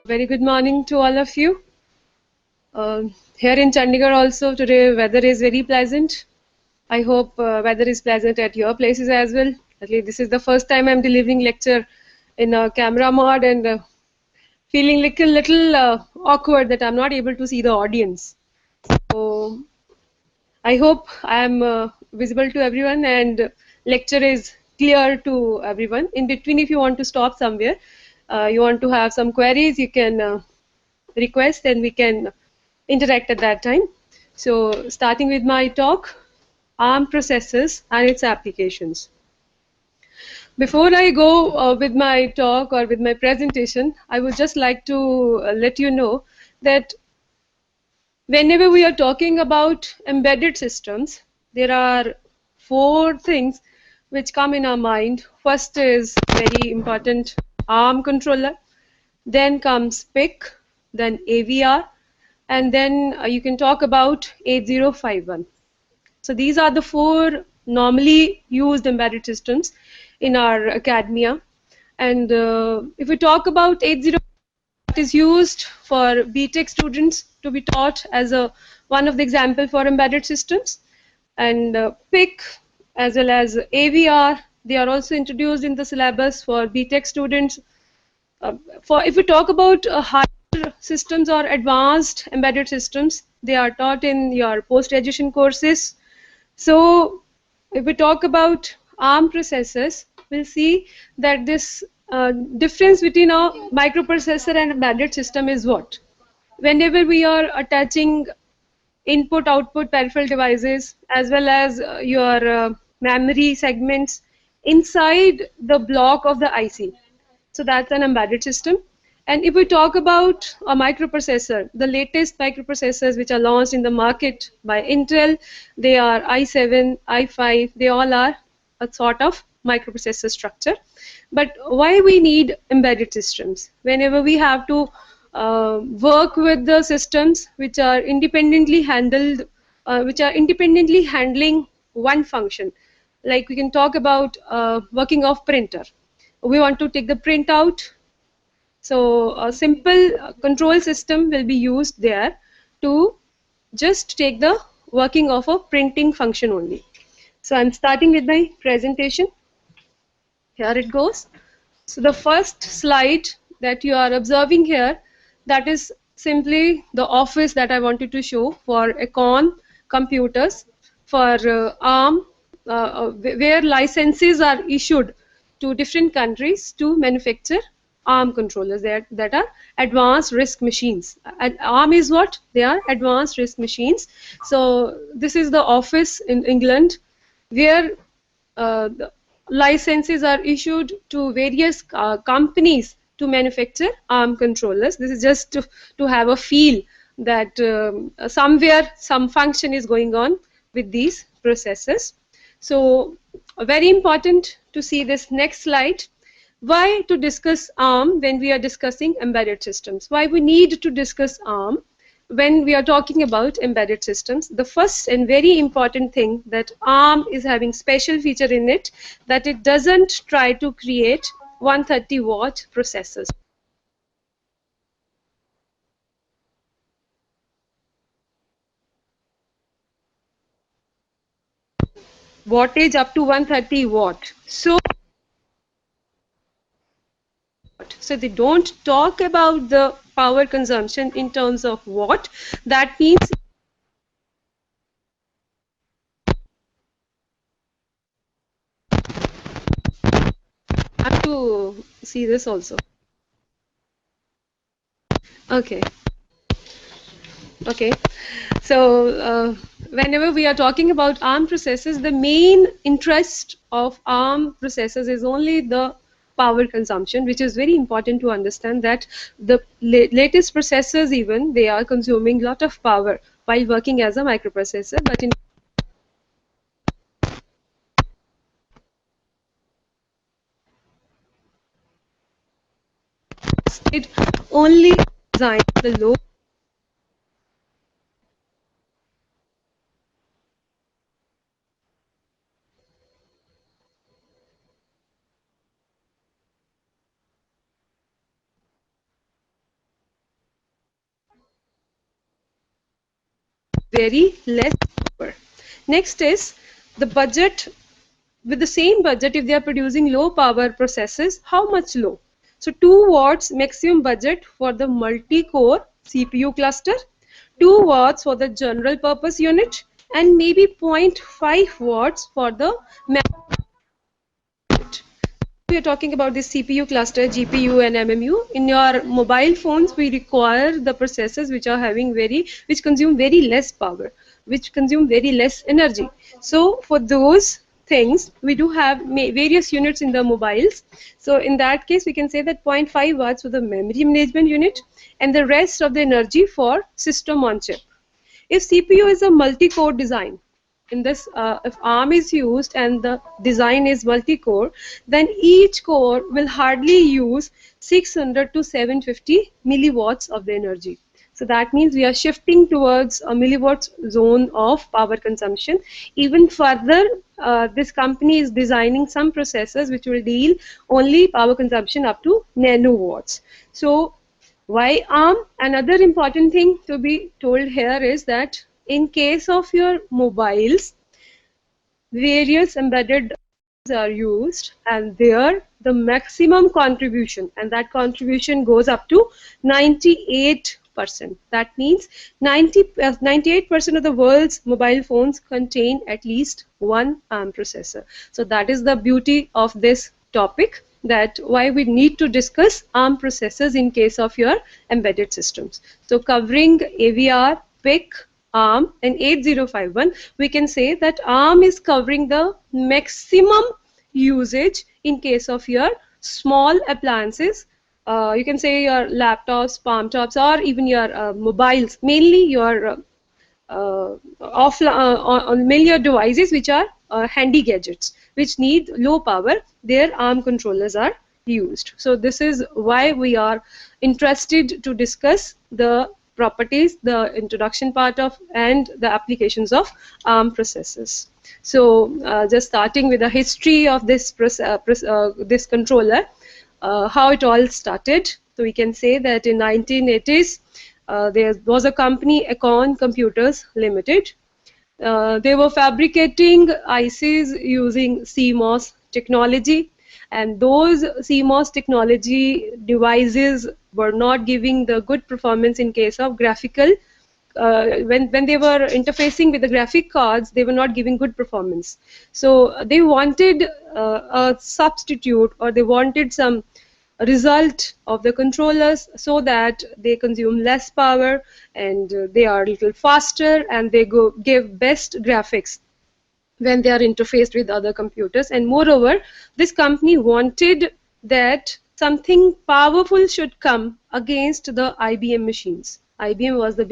Very good morning to all of you. Here in Chandigarh also today weather is very pleasant. I hope weather is pleasant at your places as well. At least this is the first time I'm delivering lecture in a camera mode and feeling little awkward that I'm not able to see the audience. So I hope I'm visible to everyone and lecture is clear to everyone. In between, if you want to stop somewhere, you want to have some queries, you can request and we can interact at that time. So starting with my talk, ARM processors and its applications. Before I go with my talk or with my presentation, I would just like to let you know that whenever we are talking about embedded systems, there are four things which come in our mind. First is very important ARM controller, then comes PIC, then AVR, and then you can talk about 8051. So these are the four normally used embedded systems in our academia. And if we talk about 80, it is used for BTech students to be taught as a one of the example for embedded systems. And PIC as well as AVR, they are also introduced in the syllabus for BTech students. For if we talk about higher systems or advanced embedded systems, they are taught in your post-graduation courses. So if we talk about ARM processors, we'll see that this difference between a microprocessor and embedded system is what? Whenever we are attaching input output peripheral devices as well as your memory segments inside the block of the IC. So that's an embedded system. And if we talk about a microprocessor, the latest microprocessors which are launched in the market by Intel, they are i7, i5, they all are a sort of microprocessor structure. But why we need embedded systems? Whenever we have to work with the systems which are independently handled, which are independently handling one function. Like we can talk about working of printer. We want to take the print out. So a simple control system will be used there to just take the working of a printing function only. So I'm starting with my presentation. Here it goes. So the first slide that you are observing here, that is simply the office that I wanted to show for Econ computers for ARM, where licenses are issued to different countries to manufacture ARM controllers that are advanced RISC machines. ARM is what? They are advanced RISC machines. So this is the office in England where the licenses are issued to various companies to manufacture ARM controllers. This is just to have a feel that somewhere some function is going on with these processors. So very important to see this next slide. Why to discuss ARM when we are discussing embedded systems? Why we need to discuss ARM when we are talking about embedded systems? The first and very important thing that ARM is having special feature in it, that it doesn't try to create 130-watt processors. Wattage up to 130 watt. So they don't talk about the power consumption in terms of watt. That means I have to see this also. Okay. Okay. So whenever we are talking about ARM processors, the main interest of ARM processors is only the power consumption, which is very important to understand that the latest processors even, they are consuming a lot of power while working as a microprocessor, but instead only design the low. very less power. Next is the budget. With the same budget, if they are producing low power processes, how much low? So 2 watts maximum budget for the multi-core CPU cluster, 2 watts for the general purpose unit, and maybe 0.5 watts for the unit. We are talking about this CPU cluster, GPU and MMU. In your mobile phones, we require the processors which consume very less power, which consume very less energy. So for those things, we do have various units in the mobiles. So in that case, we can say that 0.5 watts for the memory management unit and the rest of the energy for system on chip. If CPU is a multi-core design, in this, if ARM is used and the design is multi-core, then each core will hardly use 600 to 750 milliwatts of the energy. So that means we are shifting towards a milliwatts zone of power consumption. Even further, this company is designing some processors which will deal only power consumption up to nanowatts. So why ARM? Another important thing to be told here is that in case of your mobiles, various embedded are used, and there the maximum contribution, and that contribution goes up to 98%. That means 98% of the world's mobile phones contain at least one ARM processor. So that is the beauty of this topic, that why we need to discuss ARM processors in case of your embedded systems. So covering AVR, PIC, ARM and 8051, we can say that ARM is covering the maximum usage in case of your small appliances. You can say your laptops, palm tops, or even your mobiles, mainly your mainly your devices which are handy gadgets, which need low power. Their ARM controllers are used. So this is why we are interested to discuss the properties, the introduction part of, and the applications of ARM processors. So just starting with the history of this this controller, how it all started. So we can say that in 1980s, there was a company, Econ Computers Limited. They were fabricating ICs using CMOS technology, and those CMOS technology devices were not giving the good performance in case of graphical. When they were interfacing with the graphic cards, they were not giving good performance. So they wanted a substitute, or they wanted some result of the controllers so that they consume less power and they are a little faster and they give best graphics when they are interfaced with other computers. And moreover, this company wanted that something powerful should come against the IBM machines. IBM is the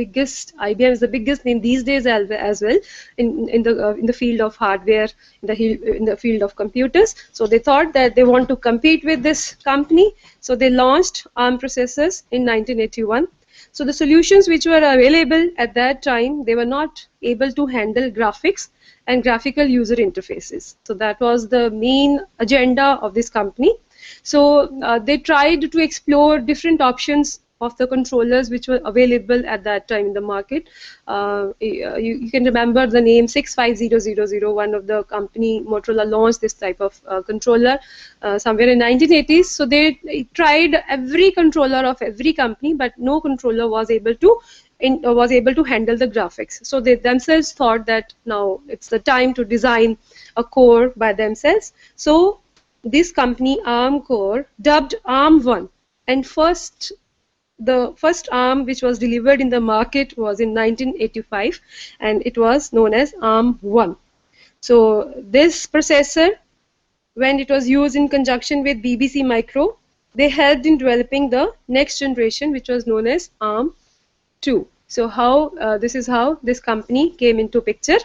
biggest name these days as well in the field of hardware, in the field of computers. So they thought that they want to compete with this company. So they launched ARM processors in 1981. So the solutions which were available at that time, they were not able to handle graphics and graphical user interfaces. So that was the main agenda of this company. So they tried to explore different options of the controllers which were available at that time in the market. You can remember the name 65000, one of the company, Motorola, launched this type of controller somewhere in 1980s. So they tried every controller of every company, but no controller was able to handle the graphics. So they themselves thought that now it's the time to design a core by themselves. So this company, ARM Core, dubbed ARM1, and the first ARM which was delivered in the market was in 1985, and it was known as ARM1. So this processor, when it was used in conjunction with BBC Micro, they helped in developing the next generation, which was known as ARM2. So this is how this company came into picture.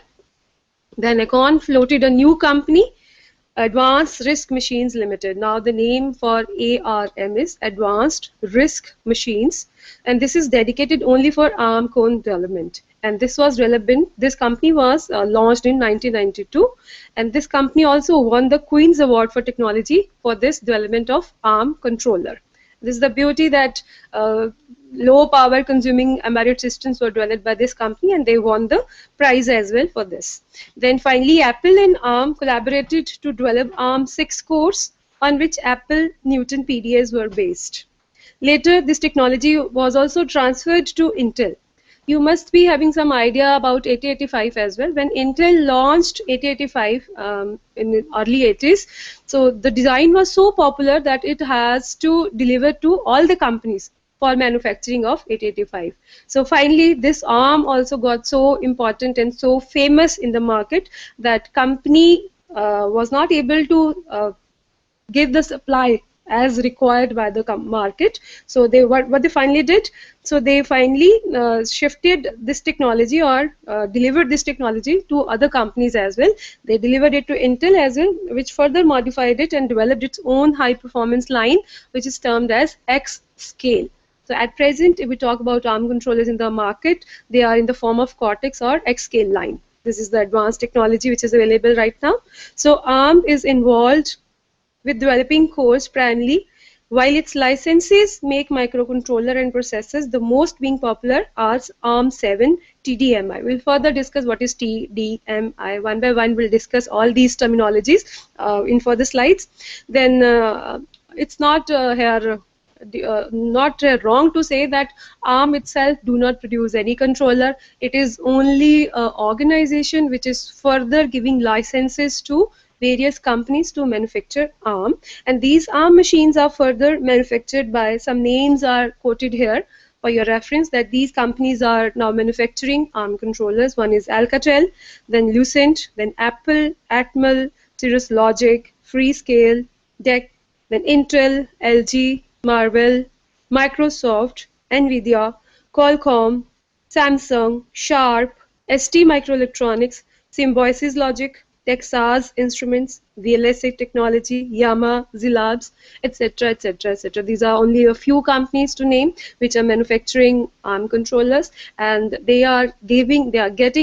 Then Econ floated a new company, Advanced Risk Machines Limited. Now the name for ARM is Advanced Risk Machines, and this is dedicated only for ARM core development. And this was relevant. This company was launched in 1992, and this company also won the Queen's Award for Technology for this development of ARM controller. This is the beauty that low power consuming embedded systems were developed by this company, and they won the prize as well for this. Then finally, Apple and ARM collaborated to develop ARM 6 cores on which Apple Newton PDAs were based. Later, this technology was also transferred to Intel. You must be having some idea about 8085 as well. When Intel launched 8085 in the early 80s, so the design was so popular that it has to deliver to all the companies for manufacturing of 8085. So finally, this ARM also got so important and so famous in the market that company was not able to give the supply as required by the market. So they what they finally did, so they finally shifted this technology or delivered this technology to other companies as well. They delivered it to Intel as well, which further modified it and developed its own high performance line, which is termed as X scale. So at present, if we talk about ARM controllers in the market, they are in the form of Cortex or X scale line. This is the advanced technology which is available right now. So ARM is involved with developing cores primarily, while its licenses make microcontroller and processors, the most being popular are ARM7 TDMI. We'll further discuss what is TDMI. One by one, we'll discuss all these terminologies in further slides. Then it's not not wrong to say that ARM itself do not produce any controller. It is only an organization which is further giving licenses to various companies to manufacture ARM, and these ARM machines are further manufactured by, some names are quoted here for your reference, that these companies are now manufacturing ARM controllers. One is Alcatel, then Lucent, then Apple, Atmel, Cirrus Logic, Freescale, DEC, then Intel, LG, Marvell, Microsoft, Nvidia, Qualcomm, Samsung, Sharp, ST Microelectronics, Symbiosis Logic, Texas Instruments, VLSI Technology, Yamaha, Zilabs, etc., etc., etc. These are only a few companies to name which are manufacturing ARM controllers, and they are getting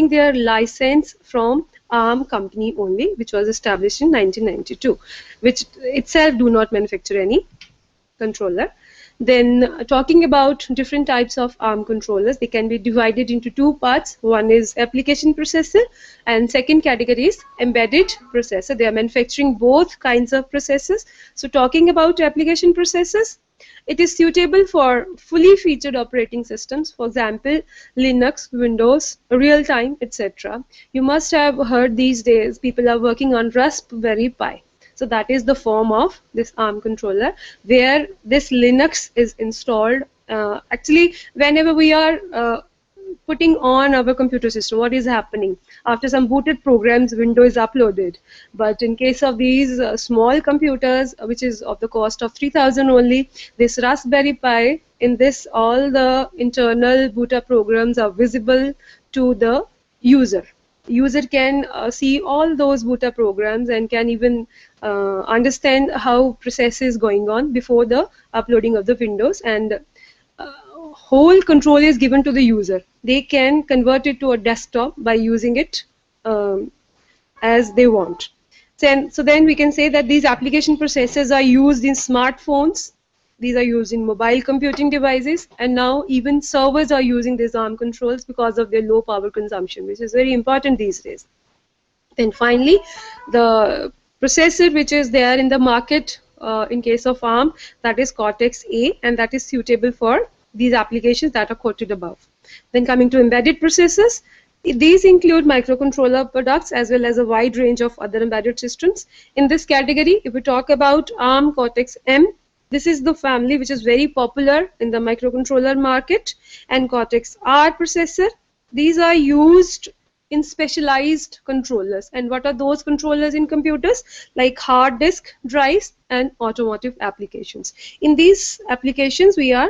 their license from ARM company only, which was established in 1992, which itself do not manufacture any controller. Then talking about different types of ARM controllers, they can be divided into two parts. One is application processor and second category is embedded processor. They are manufacturing both kinds of processors. So talking about application processors, it is suitable for fully featured operating systems, for example, Linux, Windows, real-time, etc. You must have heard these days people are working on Raspberry Pi. So that is the form of this ARM controller, where this Linux is installed. Actually, whenever we are putting on our computer system, what is happening? After some booted programs, Windows is uploaded. But in case of these small computers, which is of the cost of 3,000 only, this Raspberry Pi, in this all the internal bootup programs are visible to the user. User can see all those bootup programs and can even understand how process is going on before the uploading of the Windows, and whole control is given to the user. They can convert it to a desktop by using it as they want. So then we can say that these application processors are used in smartphones, these are used in mobile computing devices, and now even servers are using these ARM controls because of their low power consumption, which is very important these days. Then finally, the processor which is there in the market in case of ARM, that is Cortex-A, and that is suitable for these applications that are quoted above. Then coming to embedded processors, these include microcontroller products as well as a wide range of other embedded systems. In this category, if we talk about ARM Cortex-M, this is the family which is very popular in the microcontroller market, and Cortex-R processor, these are used in specialized controllers. And what are those controllers in computers? Like hard disk drives and automotive applications. In these applications, we are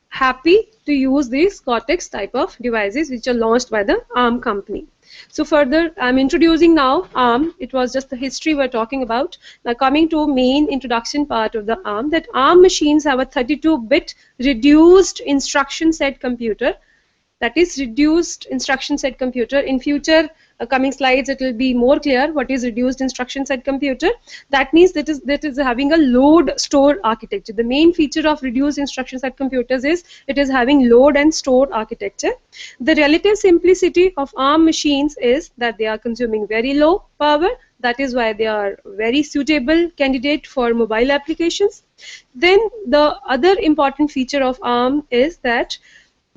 happy to use these Cortex type of devices which are launched by the ARM company. So further, I'm introducing now ARM. It was just the history we're talking about. Now coming to main introduction part of the ARM, that ARM machines have a 32-bit reduced instruction set computer. That is reduced instruction set computer. In future, coming slides it will be more clear what is reduced instruction set computer. That means that is having a load store architecture. The main feature of reduced instruction set computers is it is having load and store architecture. The relative simplicity of ARM machines is that they are consuming very low power. That is why they are very suitable candidate for mobile applications. Then the other important feature of ARM is that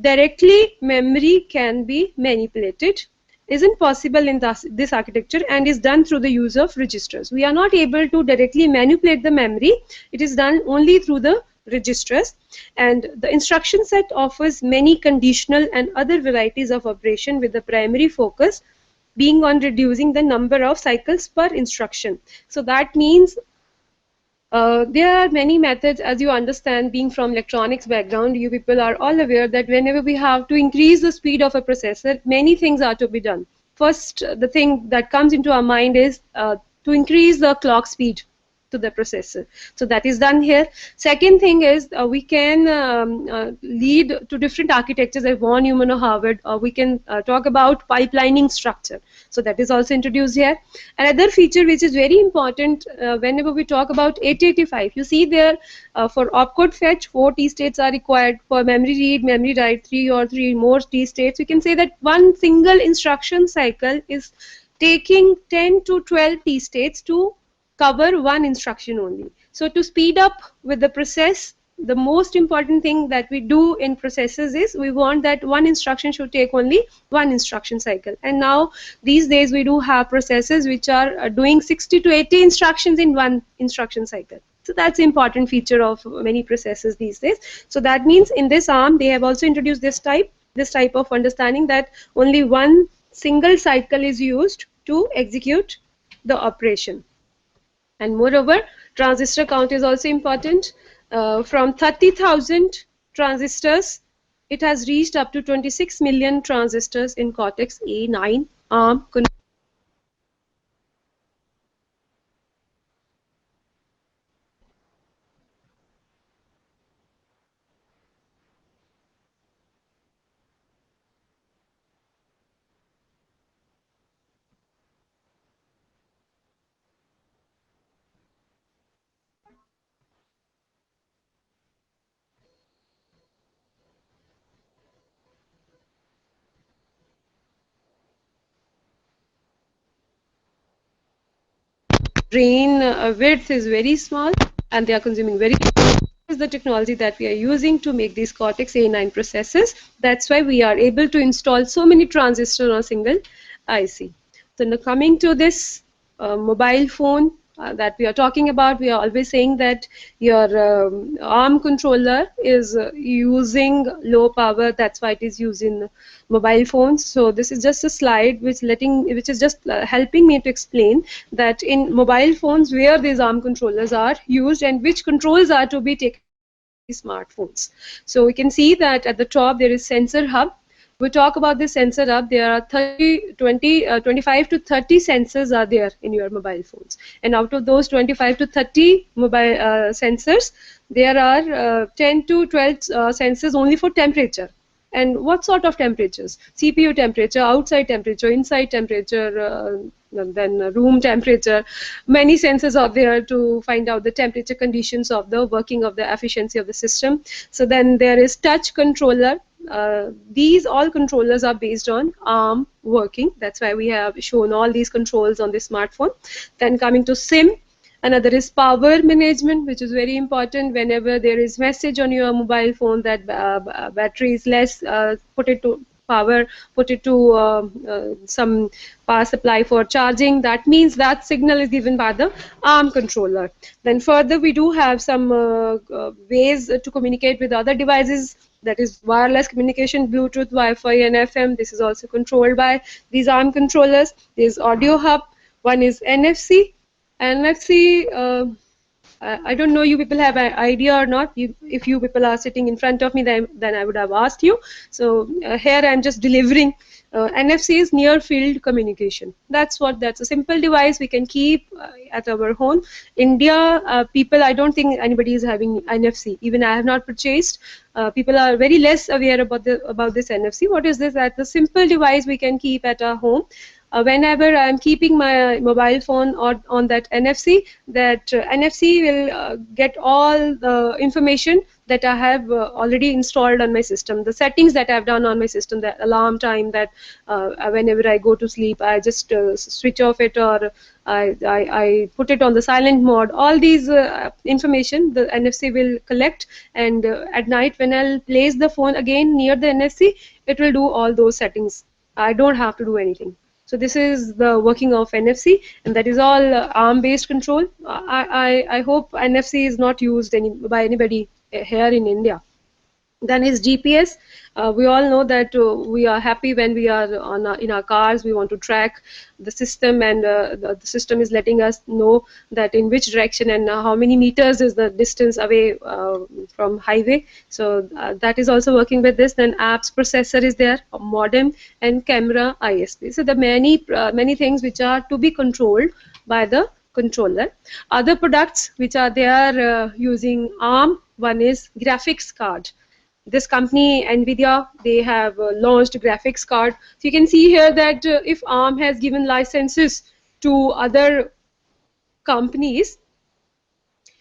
directly memory can be manipulated. Isn't possible in this architecture and is done through the use of registers. We are not able to directly manipulate the memory. It is done only through the registers, and the instruction set offers many conditional and other varieties of operation with the primary focus being on reducing the number of cycles per instruction. So that means there are many methods, as you understand, being from electronics background, you people are all aware that whenever we have to increase the speed of a processor, many things are to be done. First, the thing that comes into our mind is to increase the clock speed to the processor. So that is done here. Second thing is we can lead to different architectures like von Neumann or Harvard, or we can talk about pipelining structure. So that is also introduced here. Another feature which is very important whenever we talk about 8085, you see there for opcode fetch 4 T states are required. For memory read, memory write 3 or 3 more T states. We can say that one single instruction cycle is taking 10 to 12 T states to cover one instruction only. So to speed up with the process, the most important thing that we do in processes is we want that one instruction should take only one instruction cycle. And now these days we do have processes which are doing 60 to 80 instructions in one instruction cycle. So that's an important feature of many processes these days. So that means in this ARM they have also introduced this type of understanding that only one single cycle is used to execute the operation. And moreover, transistor count is also important. From 30,000 transistors, it has reached up to 26 million transistors in Cortex A9 ARM. Brain width is very small and they are consuming very little. This is the technology that we are using to make these Cortex A9 processors. That's why we are able to install so many transistors on a single IC. So now coming to this mobile phone that we are talking about, we are always saying that your ARM controller is using low power. That's why it is used in mobile phones. So this is just a slide which is just helping me to explain that in mobile phones where these ARM controllers are used and which controls are to be taken smartphones. So we can see that at the top there is sensor hub. We talk about this sensor hub, there are 25 to 30 sensors are there in your mobile phones, and out of those 25 to 30 mobile sensors, there are 10 to 12 sensors only for temperature. And what sort of temperatures? CPU temperature, outside temperature, inside temperature, then room temperature. Many sensors are there to find out the temperature conditions of the working of the efficiency of the system. So then there is touch controller. These all controllers are based on ARM working. That's why we have shown all these controls on the smartphone. Then coming to SIM. Another is power management, which is very important. Whenever there is message on your mobile phone that battery is less, put it to power, put it to some power supply for charging. That means that signal is given by the ARM controller. Then further we do have some ways to communicate with other devices. That is wireless communication, Bluetooth, Wi-Fi and FM. This is also controlled by these ARM controllers. There is audio hub. One is NFC. NFC, I don't know you people have an idea or not. If you people are sitting in front of me, then I would have asked you. So here I'm just delivering. NFC is near field communication. That's a simple device we can keep at our home. India, people, I don't think anybody is having NFC. Even I have not purchased. People are very less aware about this NFC. What is this? That's a simple device we can keep at our home. whenever I'm keeping my mobile phone or on that NFC, that NFC will get all the information that I have already installed on my system, the settings that I've done on my system, the alarm time, that whenever I go to sleep, I just switch off it, or I put it on the silent mode. All these information the NFC will collect, and at night when I'll place the phone again near the NFC, it will do all those settings. I don't have to do anything. So this is the working of NFC, and that is all ARM-based control. I hope NFC is not used by anybody here in India. Then is GPS. We all know that we are happy when we are in our cars. We want to track the system, and the system is letting us know that in which direction and how many meters is the distance away from highway. So that is also working with this. Then apps processor is there, a modem, and camera ISP. So the many things which are to be controlled by the controller. Other products which are there using ARM, one is graphics card. This company Nvidia, they have launched graphics card. So you can see here that if ARM has given licenses to other companies,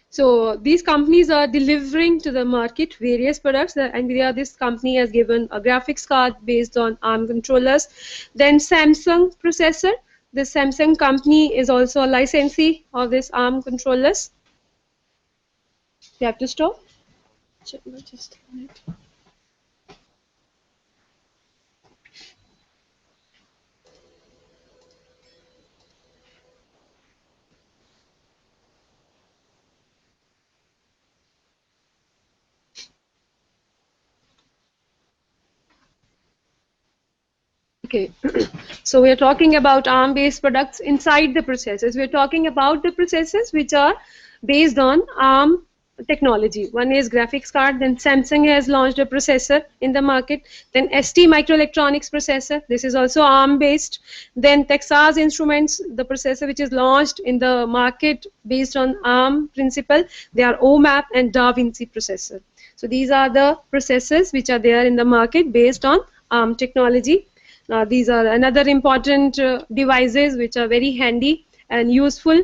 so these companies are delivering to the market various products. Nvidia, this company has given a graphics card based on ARM controllers. Then Samsung processor. This Samsung company is also a licensee of this ARM controllers. You have to stop. Just a minute. Okay, so we are talking about ARM-based products inside the processors. We are talking about the processors which are based on ARM technology. One is graphics card, then Samsung has launched a processor in the market, then ST Microelectronics processor, this is also ARM-based, then Texas Instruments, the processor which is launched in the market based on ARM principle, they are OMAP and Da Vinci processor. So these are the processors which are there in the market based on ARM technology. Now, these are another important devices which are very handy and useful.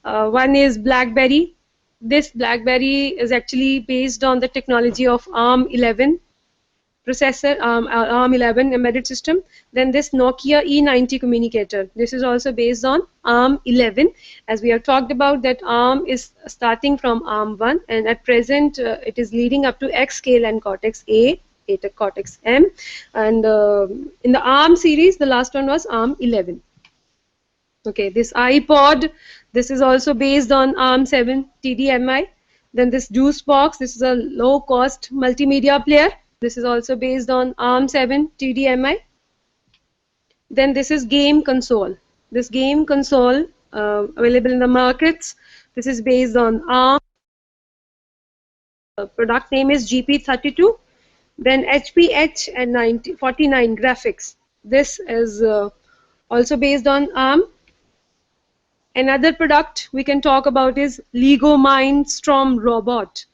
One is BlackBerry. This BlackBerry is actually based on the technology of ARM11 processor, ARM11 embedded system. Then this Nokia E90 communicator. This is also based on ARM11. As we have talked about, that ARM is starting from ARM1, and at present it is leading up to X scale and Cortex A. Cortex M, and in the ARM series, the last one was ARM11. Okay, this iPod, this is also based on ARM7 TDMI. Then this Juice Box, this is a low-cost multimedia player. This is also based on ARM7 TDMI. Then this is game console. This game console available in the markets. This is based on ARM. Product name is GP32. Then HPH and 49 graphics. This is also based on ARM. Another product we can talk about is Lego Mindstorm Robot.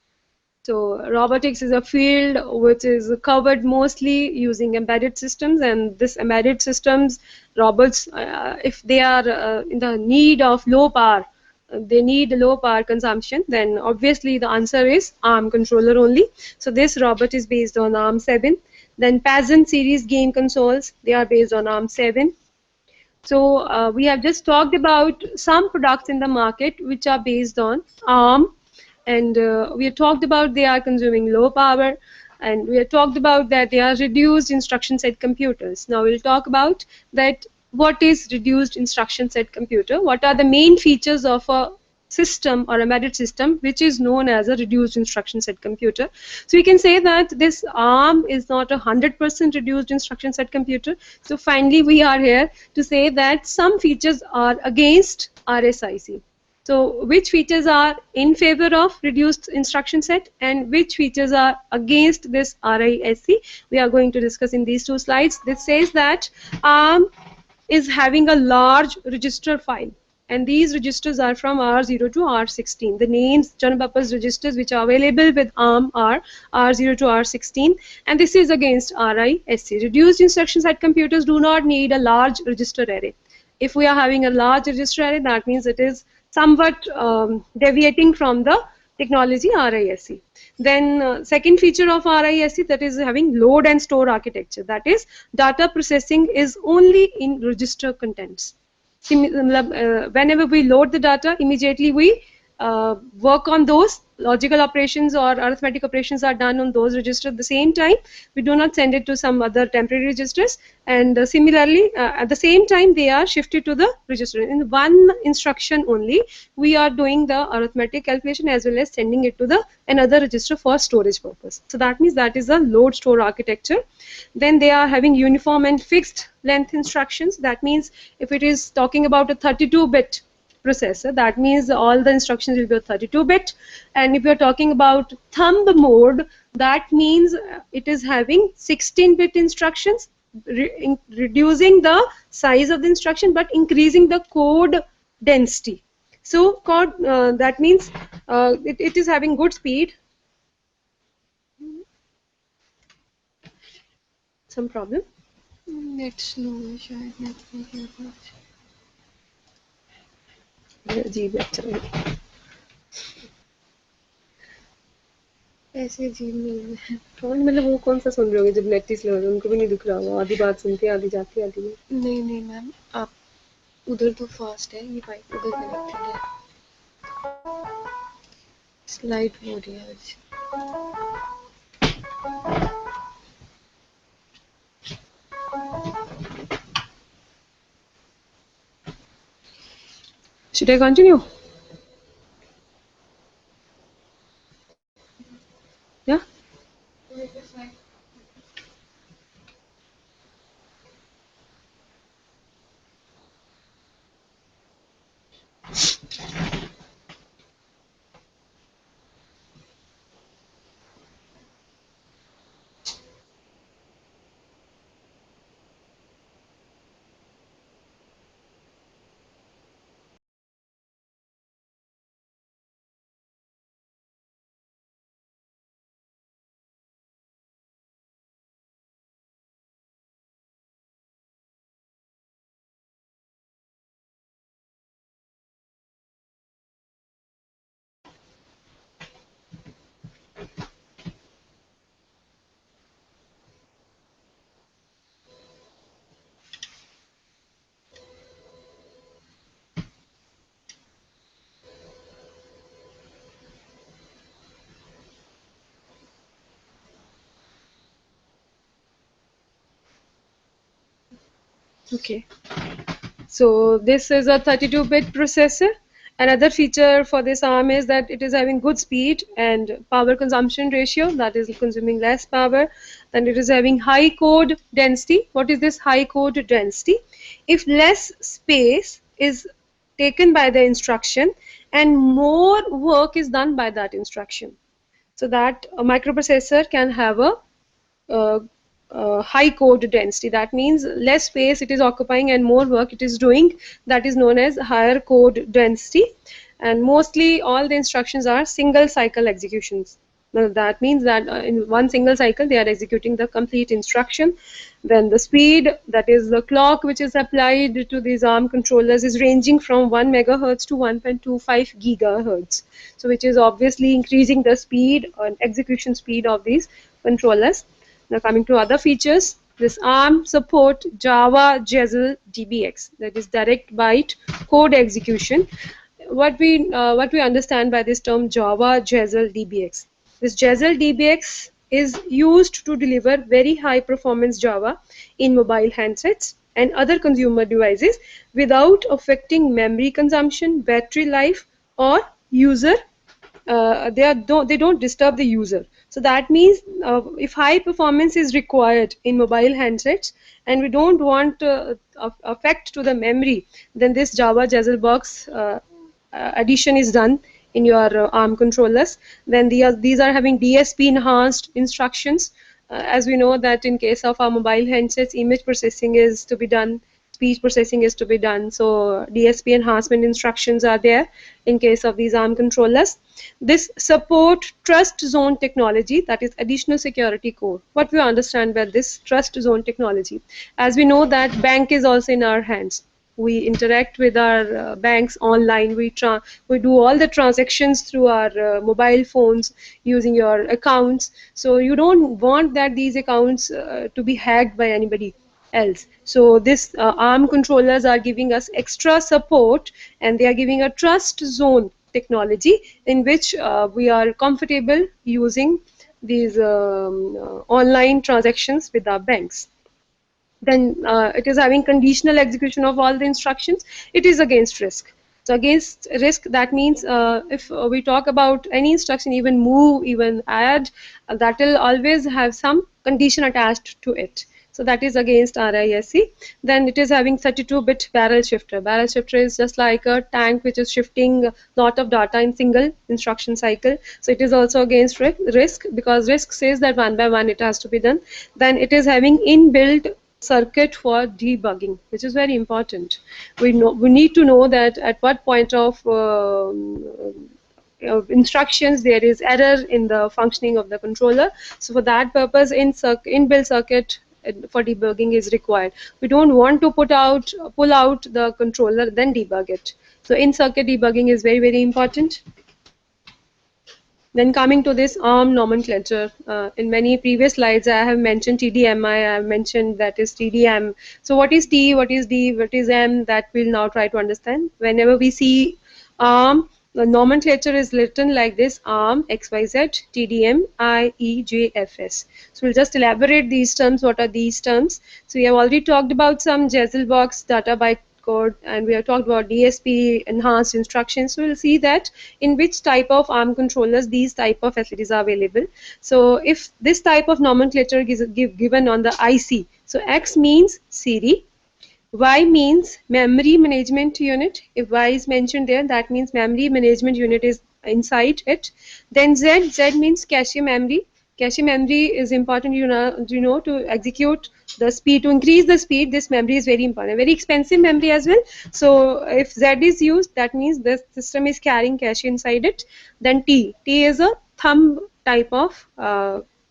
So robotics is a field which is covered mostly using embedded systems, and this embedded systems, robots, if they are in the need of low power, they need low power consumption, then obviously the answer is ARM controller only. So this robot is based on ARM7. Then Peasant series game consoles, they are based on ARM7. So we have just talked about some products in the market which are based on ARM, and we have talked about they are consuming low power, and we have talked about that they are reduced instruction set computers. Now we'll talk about that. What is reduced instruction set computer? What are the main features of a system or embedded system which is known as a reduced instruction set computer? So we can say that this ARM is not 100% reduced instruction set computer. So finally we are here to say that some features are against RSIC. So which features are in favor of reduced instruction set and which features are against this RISC? We are going to discuss in these two slides. This says that ARM is having a large register file, and these registers are from R0 to R16. The names, general purpose registers which are available with ARM are R0 to R16, and this is against RISC. Reduced instruction set computers do not need a large register array. If we are having a large register array, that means it is somewhat deviating from the technology RISC. Then second feature of RISC, that is having load and store architecture. That is, data processing is only in register contents. Whenever we load the data, immediately we work on those logical operations or arithmetic operations are done on those registers at the same time. We do not send it to some other temporary registers, and similarly at the same time they are shifted to the register. In one instruction only we are doing the arithmetic calculation as well as sending it to the another register for storage purpose. So that means that is a load store architecture. Then they are having uniform and fixed length instructions. That means if it is talking about a 32-bit processor, that means all the instructions will be 32-bit. And if you're talking about thumb mode, that means it is having 16-bit instructions, reducing the size of the instruction but increasing the code density. So code, that means it is having good speed. Some problem? Net slow है शायद, net नहीं है अजीब अच्छा है, ऐसे अजीब नहीं है। कौन मतलब वो कौन सा सुन रहे होंगे जब नेट ही स्लो है, उनको भी नहीं दिख रहा होगा, आधी बात सुनते हैं आधी जाती आधी नहीं। नहीं नहीं मैम, आप उधर तो फास्ट है, ये वाइफ उधर कनेक्टेड है, स्लाइड हो रही है आज। Should I continue? Yeah. Okay. So this is a 32-bit processor. Another feature for this ARM is that it is having good speed and power consumption ratio, that is consuming less power. Then it is having high code density. What is this high code density? If less space is taken by the instruction and more work is done by that instruction, so that a microprocessor can have a uh, high code density. That means less space it is occupying and more work it is doing. That is known as higher code density. And mostly all the instructions are single cycle executions. Now, that means that in one single cycle they are executing the complete instruction. Then the speed, that is the clock which is applied to these ARM controllers, is ranging from 1 megahertz to 1.25 gigahertz. So which is obviously increasing the speed and execution speed of these controllers. Now coming to other features, this ARM support Java Jezzel DBX, that is direct byte code execution. What we understand by this term Java Jezzel DBX? This Jezzel DBX is used to deliver very high performance Java in mobile handsets and other consumer devices without affecting memory consumption, battery life, or user. They don't disturb the user. So that means if high performance is required in mobile handsets and we don't want affect to the memory, then this Java Jezzel box addition is done in your ARM controllers. Then these are having DSP enhanced instructions. As we know that in case of our mobile handsets, image processing is to be done, speech processing is to be done. So DSP enhancement instructions are there in case of these ARM controllers. This support trust zone technology, that is additional security core. What we understand by this trust zone technology? As we know that bank is also in our hands. we interact with our banks online, we do all the transactions through our mobile phones using your accounts. So you don't want that these accounts to be hacked by anybody else. So this ARM controllers are giving us extra support, and they are giving a trust zone technology in which we are comfortable using these online transactions with our banks. Then it is having conditional execution of all the instructions. It is against risk. So against risk, that means if we talk about any instruction, even move, even add, that will always have some condition attached to it. So that is against RISC. Then it is having 32-bit barrel shifter. Barrel shifter is just like a tank which is shifting a lot of data in single instruction cycle. So it is also against risk, because risk says that one by one it has to be done. Then it is having inbuilt circuit for debugging, which is very important. We need to know that at what point of instructions there is error in the functioning of the controller. So for that purpose, inbuilt circuit for debugging is required. We don't want to pull out the controller then debug it. So in circuit debugging is very, very important. Then coming to this ARM nomenclature, in many previous slides I have mentioned TDMI, I have mentioned that is TDM. So what is T, what is D, what is M, that we'll now try to understand. Whenever we see ARM, the nomenclature is written like this: ARM, XYZ, TDM, IEJFS. So we'll just elaborate these terms. What are these terms? So we have already talked about some Jezzel box data byte code, and we have talked about DSP enhanced instructions. So we'll see that in which type of ARM controllers these type of facilities are available. So if this type of nomenclature is given on the IC, so X means Siri, Y means memory management unit. If Y is mentioned there, that means memory management unit is inside it. Then Z means cache memory. Cache memory is important, to execute the speed, to increase the speed. This memory is very important, very expensive memory as well. So if Z is used, that means the system is carrying cache inside it. Then T is a thumb type of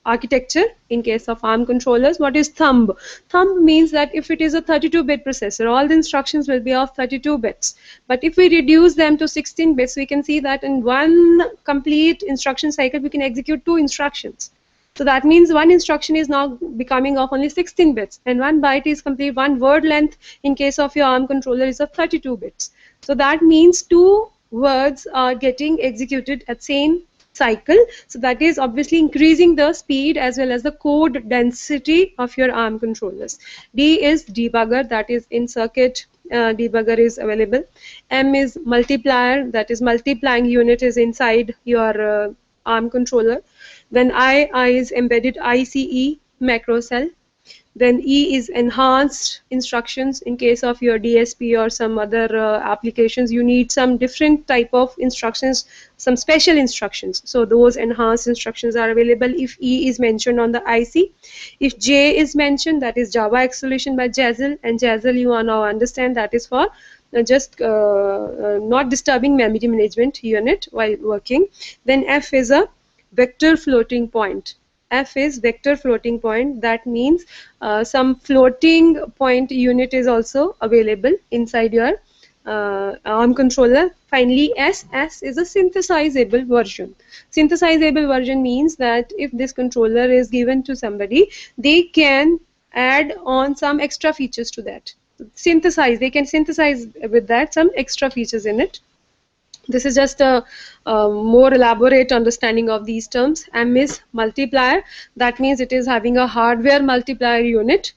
architecture in case of ARM controllers. What is thumb? Thumb means that if it is a 32-bit processor, all the instructions will be of 32 bits. But if we reduce them to 16 bits, we can see that in one complete instruction cycle, we can execute 2 instructions. So that means one instruction is now becoming of only 16 bits, and one byte is complete. One word length in case of your ARM controller is of 32 bits. So that means 2 words are getting executed at same cycle. So that is obviously increasing the speed as well as the code density of your ARM controllers. D is debugger, that is in circuit debugger is available. M is multiplier, that is multiplying unit is inside your ARM controller. Then I is embedded ICE macro cell. Then E is enhanced instructions. In case of your DSP or some other applications, you need some different type of instructions, some special instructions. So those enhanced instructions are available if E is mentioned on the IC. If J is mentioned, that is Java acceleration by Jezzel, and Jezzel you are now understand that is for just not disturbing memory management unit while working. Then F is a vector floating point. F is vector floating point. That means some floating point unit is also available inside your ARM controller. Finally, S is a synthesizable version. Synthesizable version means that if this controller is given to somebody, they can add on some extra features to that. They can synthesize with that some extra features in it. This is just a more elaborate understanding of these terms. M is multiplier. That means it is having a hardware multiplier unit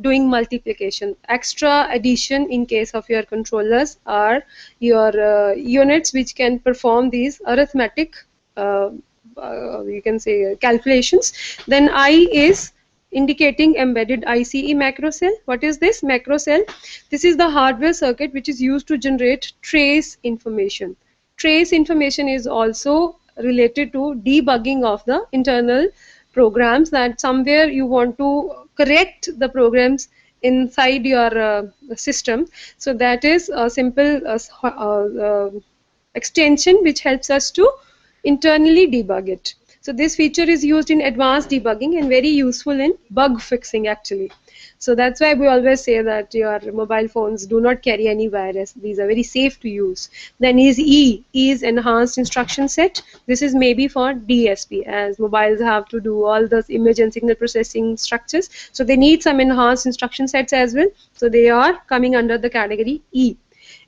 doing multiplication. Extra addition in case of your controllers are your units which can perform these arithmetic, you can say, calculations. Then I is indicating embedded ICE macro cell. What is this macro cell? This is the hardware circuit which is used to generate trace information. Trace information is also related to debugging of the internal programs, that somewhere you want to correct the programs inside your system. So that is a simple extension which helps us to internally debug it. So this feature is used in advanced debugging and very useful in bug fixing actually. So that's why we always say that your mobile phones do not carry any virus. These are very safe to use. Then is E. E is enhanced instruction set. This is maybe for DSP, as mobiles have to do all the image and signal processing structures. So they need some enhanced instruction sets as well. So they are coming under the category E.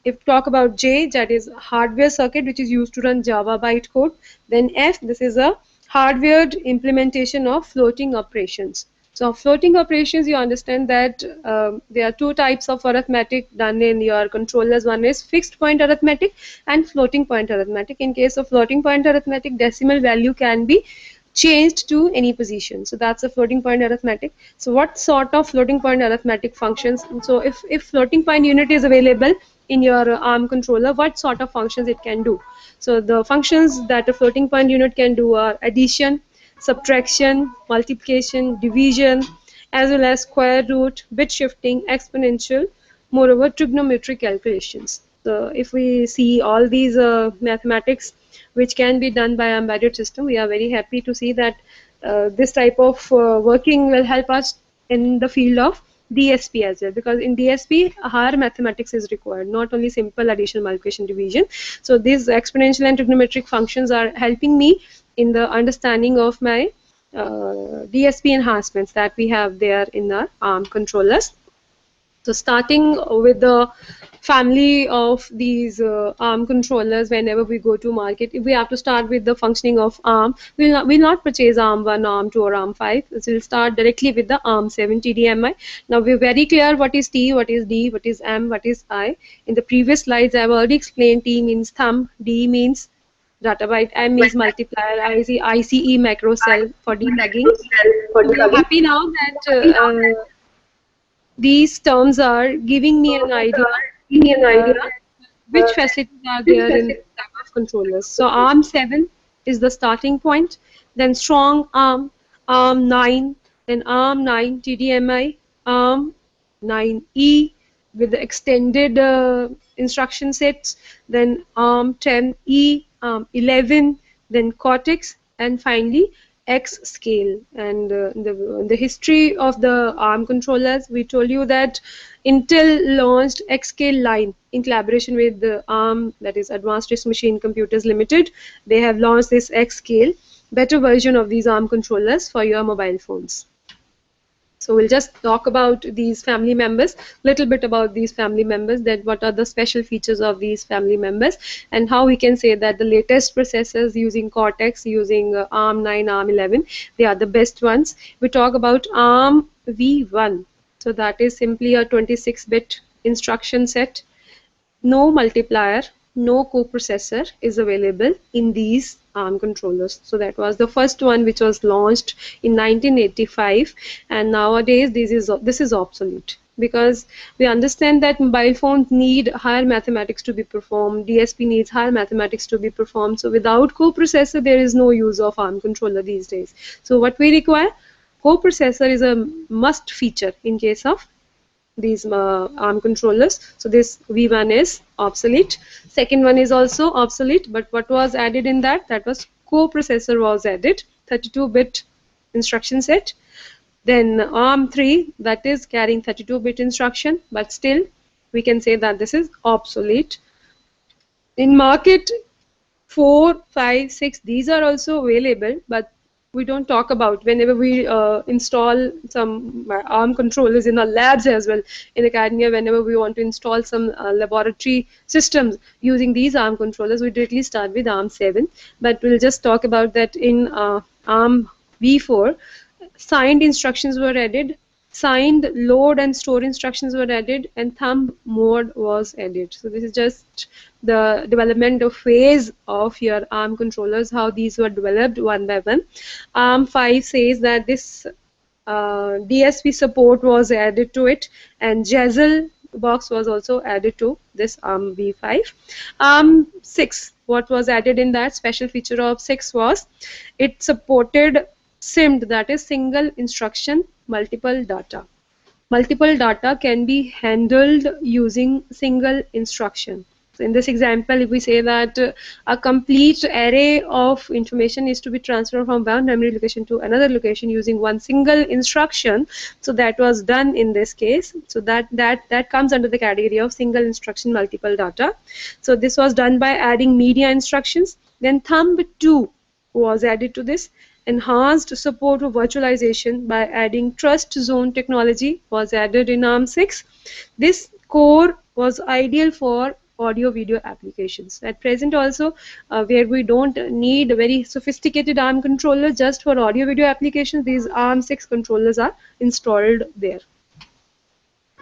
If talk about J, that is hardware circuit which is used to run Java bytecode. Then F, this is a hardware implementation of floating operations. So floating operations, you understand that there are two types of arithmetic done in your controllers. One is fixed point arithmetic and floating point arithmetic. In case of floating point arithmetic, decimal value can be changed to any position. So that's a floating point arithmetic. So what sort of floating point arithmetic functions? So if floating point unit is available in your ARM controller, what sort of functions it can do? So the functions that a floating point unit can do are addition, subtraction, multiplication, division, as well as square root, bit shifting, exponential, moreover trigonometric calculations. So if we see all these mathematics which can be done by embedded system, we are very happy to see that this type of working will help us in the field of DSP as well, because in DSP higher mathematics is required, not only simple addition, multiplication, division. So these exponential and trigonometric functions are helping me in the understanding of my DSP enhancements that we have there in the ARM controllers. So starting with the family of these ARM controllers, whenever we go to market, if we have to start with the functioning of ARM, we'll not purchase ARM 1, ARM 2 or ARM 5. So we'll start directly with the ARM 7 TDMI. Now we're very clear what is T, what is D, what is M, what is I. In the previous slides, I've already explained T means thumb, D means data byte, M is multiplier, ICE macro cell for debugging. We are happy now that these terms are giving me an idea which facilities are there in type of controllers. So ARM 7 is the starting point, then strong ARM, ARM 9, then ARM 9 TDMI, ARM 9E with the extended instruction sets, then ARM 10E, ARM 11, then Cortex, and finally X scale. And the history of the ARM controllers, we told you that Intel launched X scale line in collaboration with the ARM, that is Advanced RISC Machine Computers Limited. They have launched this X scale, better version of these ARM controllers for your mobile phones. So we'll just talk about these family members, little bit about these family members, that what are the special features of these family members, and how we can say that the latest processors using Cortex, using ARM 9, ARM 11, they are the best ones. We talk about ARM V1. So that is simply a 26-bit instruction set. No multiplier, no coprocessor is available in these ARM controllers. So that was the first one which was launched in 1985, and nowadays this is obsolete, because we understand that mobile phones need higher mathematics to be performed, DSP needs higher mathematics to be performed. So without coprocessor there is no use of ARM controller these days. So what we require, coprocessor is a must feature in case of these ARM controllers. So this V1 is obsolete. Second one is also obsolete, but what was added in that? That was coprocessor was added, 32-bit instruction set. Then ARM 3, that is carrying 32-bit instruction, but still we can say that this is obsolete. In market 4, 5, 6, these are also available, but we don't talk about whenever we install some ARM controllers in our labs as well, in academia, whenever we want to install some laboratory systems using these ARM controllers, we directly start with ARM 7. But we'll just talk about that in ARM V4. Signed instructions were added, signed load and store instructions were added, and thumb mode was added. So this is just the development of phase of your ARM controllers, how these were developed one by one. ARM 5 says that this DSP support was added to it, and Jezzel box was also added to this ARM V5. ARM 6, what was added in that special feature of 6 was it supported SIMD, that is single instruction multiple data. Multiple data can be handled using single instruction. So in this example, if we say that a complete array of information is to be transferred from one memory location to another location using one single instruction, so that was done in this case. So that comes under the category of single instruction multiple data. So this was done by adding media instructions. Then thumb 2 was added to this. Enhanced support of virtualization by adding trust zone technology was added in ARM6. This core was ideal for audio video applications. At present also, where we don't need a very sophisticated ARM controller, just for audio video applications, these ARM6 controllers are installed there.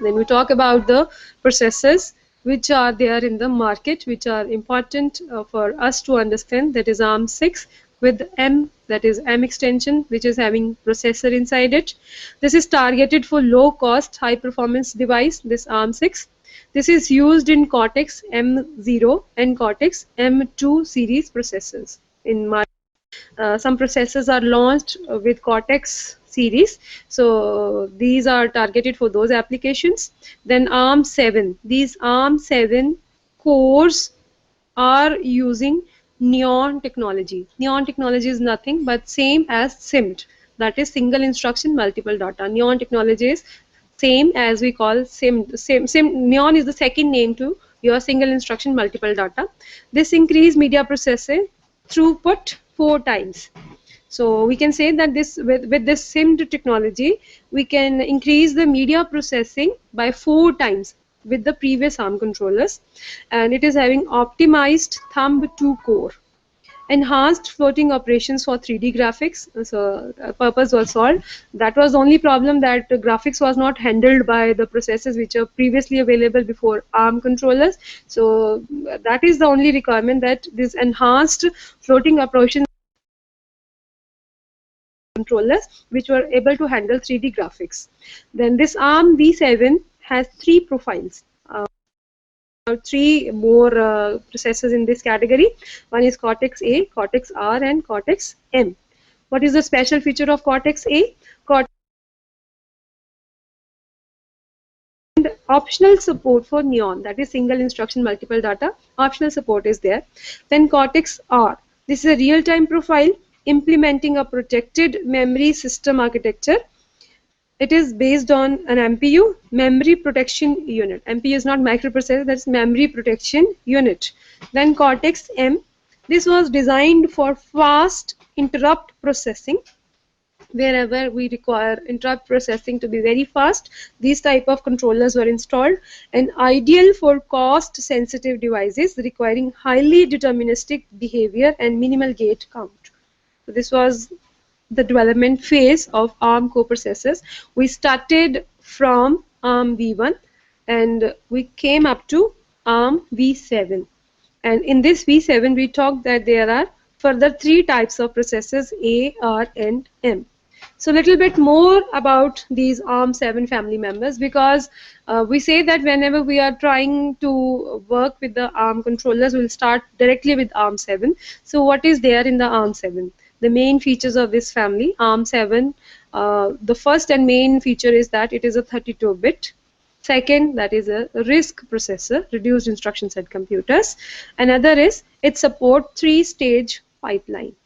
Then we talk about the processors which are there in the market, which are important for us to understand. That is ARM6 with M, that is M extension, which is having processor inside it. This is targeted for low cost, high performance device, this ARM6. This is used in Cortex M0 and Cortex M2 series processors. In my some processors are launched with Cortex series, so these are targeted for those applications. Then ARM7, these ARM7 cores are using Neon technology. Neon technology is nothing but same as SIMD, that is single instruction multiple data. Neon technology is same as we call SIMD. Neon is the second name to your single instruction multiple data. This increase media processing throughput 4 times. So we can say that this with this SIMD technology, we can increase the media processing by 4 times with the previous ARM controllers, and it is having optimized thumb 2 core. Enhanced floating operations for 3D graphics, so purpose was solved. That was the only problem, that graphics was not handled by the processors which are previously available before ARM controllers. So that is the only requirement, that this enhanced floating operations controllers which were able to handle 3D graphics. Then this ARM V7 has 3 profiles. 3 more processors in this category. One is Cortex A, Cortex R, and Cortex M. What is the special feature of Cortex A? And optional support for Neon, that is single instruction multiple data. Optional support is there. Then Cortex R. This is a real-time profile implementing a protected memory system architecture. It is based on an MPU, memory protection unit. MPU is not microprocessor, that's memory protection unit. Then Cortex M. This was designed for fast interrupt processing. Wherever we require interrupt processing to be very fast, these type of controllers were installed, and ideal for cost sensitive devices requiring highly deterministic behavior and minimal gate count. So this was the development phase of ARM coprocessors. We started from ARM V1 and we came up to ARM V7. And in this V7 we talked that there are further 3 types of processors, A, R, and M. So a little bit more about these ARM7 family members, because we say that whenever we are trying to work with the ARM controllers, we'll start directly with ARM7. So what is there in the ARM7? The main features of this family, ARM7, the first and main feature is that it is a 32-bit. Second, that is a RISC processor, reduced instruction set computers. Another is it supports 3-stage pipeline.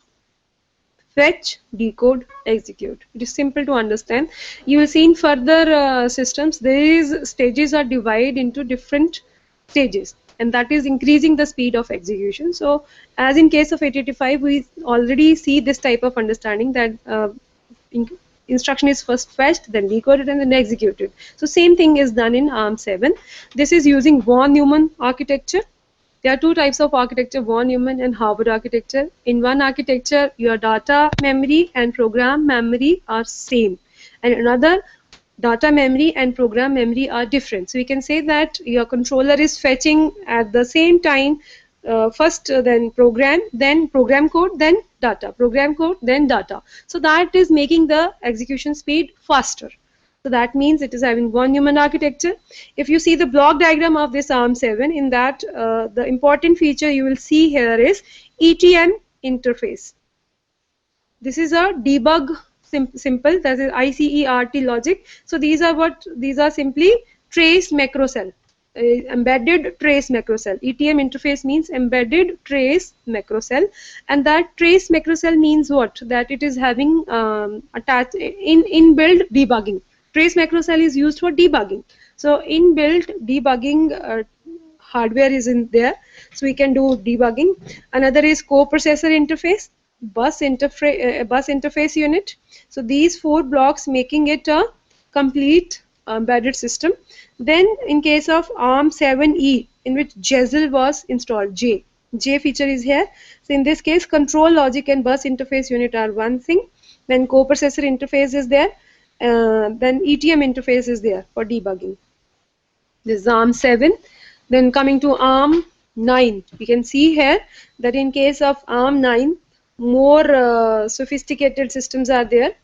Fetch, decode, execute. It is simple to understand. You will see in further systems, these stages are divided into different stages, and that is increasing the speed of execution. So as in case of 8085, we already see this type of understanding that instruction is first fetched, then decoded, and then executed. So same thing is done in ARM7. This is using von Neumann architecture. There are 2 types of architecture, von Neumann and Harvard architecture. In one architecture, your data memory and program memory are same, and another, data memory and program memory are different. So we can say that your controller is fetching at the same time first then program code, then data, program code, then data. So that is making the execution speed faster. So that means it is having von Neumann architecture. If you see the block diagram of this ARM7, in that the important feature you will see here is ETN interface. This is a debug simple, that is ICERT logic. So these are simply traced macro cell. embedded trace macrocell. ETM interface means embedded trace macrocell, and that trace macrocell means what? That it is having attached inbuilt debugging. Trace macrocell is used for debugging. So inbuilt debugging hardware is in there, so we can do debugging. Another is coprocessor interface, bus interface unit. So these four blocks making it a complete embedded system. Then in case of ARM7E, in which Jezel was installed, J feature is here. So in this case, control logic and bus interface unit are one thing. Then coprocessor interface is there. Then ETM interface is there for debugging. This is ARM7. Then coming to ARM9, we can see here that in case of ARM9, more sophisticated systems are there.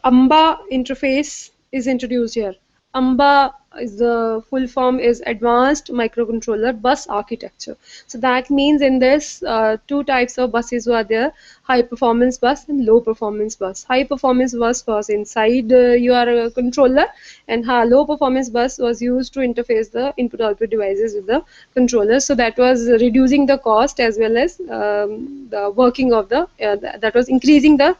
AMBA interface is introduced here. AMBA is the full form is Advanced Microcontroller Bus Architecture. So that means in this two types of buses were there: high performance bus and low performance bus. High performance bus was inside your controller, and low performance bus was used to interface the input output devices with the controller. So that was reducing the cost as well as the working of the that was increasing the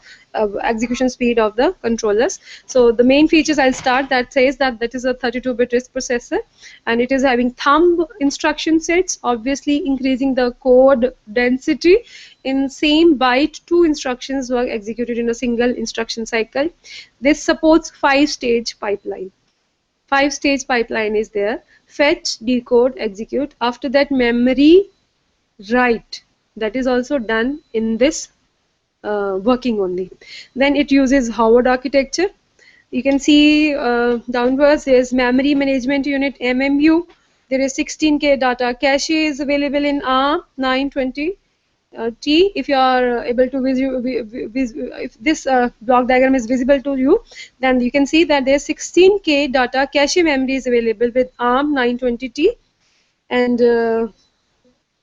execution speed of the controllers. So the main features I'll start, that says that is a 32-bit RISC processor, and it is having thumb instruction sets, obviously increasing the code density. In same byte, 2 instructions were executed in a single instruction cycle. This supports 5-stage pipeline. 5-stage pipeline is there: fetch, decode, execute. After that, memory write. That is also done in this working only. Then it uses Howard architecture. You can see downwards there's memory management unit, MMU. There is 16K data cache is available in ARM920T. If you are able to if this block diagram is visible to you, then you can see that there's 16K data cache memory is available with ARM920T. And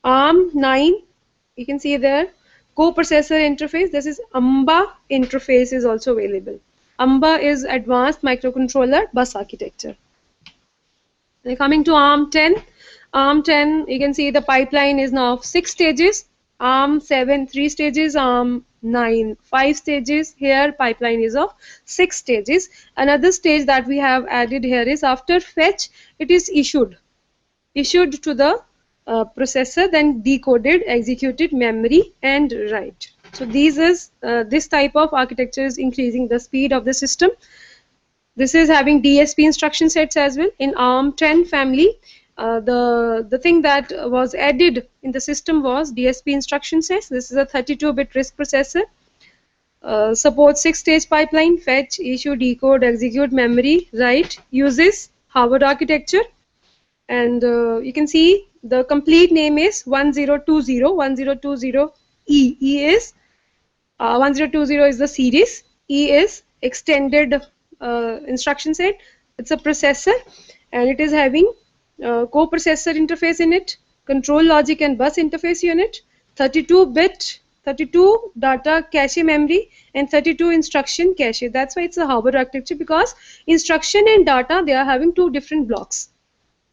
ARM9, you can see there, coprocessor interface. This is AMBA interface is also available. AMBA is Advanced Microcontroller Bus Architecture. And coming to ARM10, ARM10, you can see the pipeline is now of 6 stages. ARM7, 3 stages. ARM9, 5 stages. Here pipeline is of 6 stages. Another stage that we have added here is after fetch, it is issued to the processor, then decoded, executed, memory, and write. So this type of architecture is increasing the speed of the system. This is having DSP instruction sets as well. In ARM10 family, the thing that was added in the system was DSP instruction sets. This is a 32-bit RISC processor. Supports 6-stage pipeline: fetch, issue, decode, execute, memory, write. Uses Howard architecture. And you can see the complete name is 1020, 1020E. E is 1020 is the series. E is extended instruction set. It's a processor, and it is having coprocessor interface in it, control logic and bus interface unit, 32-bit, 32 data cache memory, and 32 instruction cache. That's why it's a Howard architecture, because instruction and data, they are having 2 different blocks.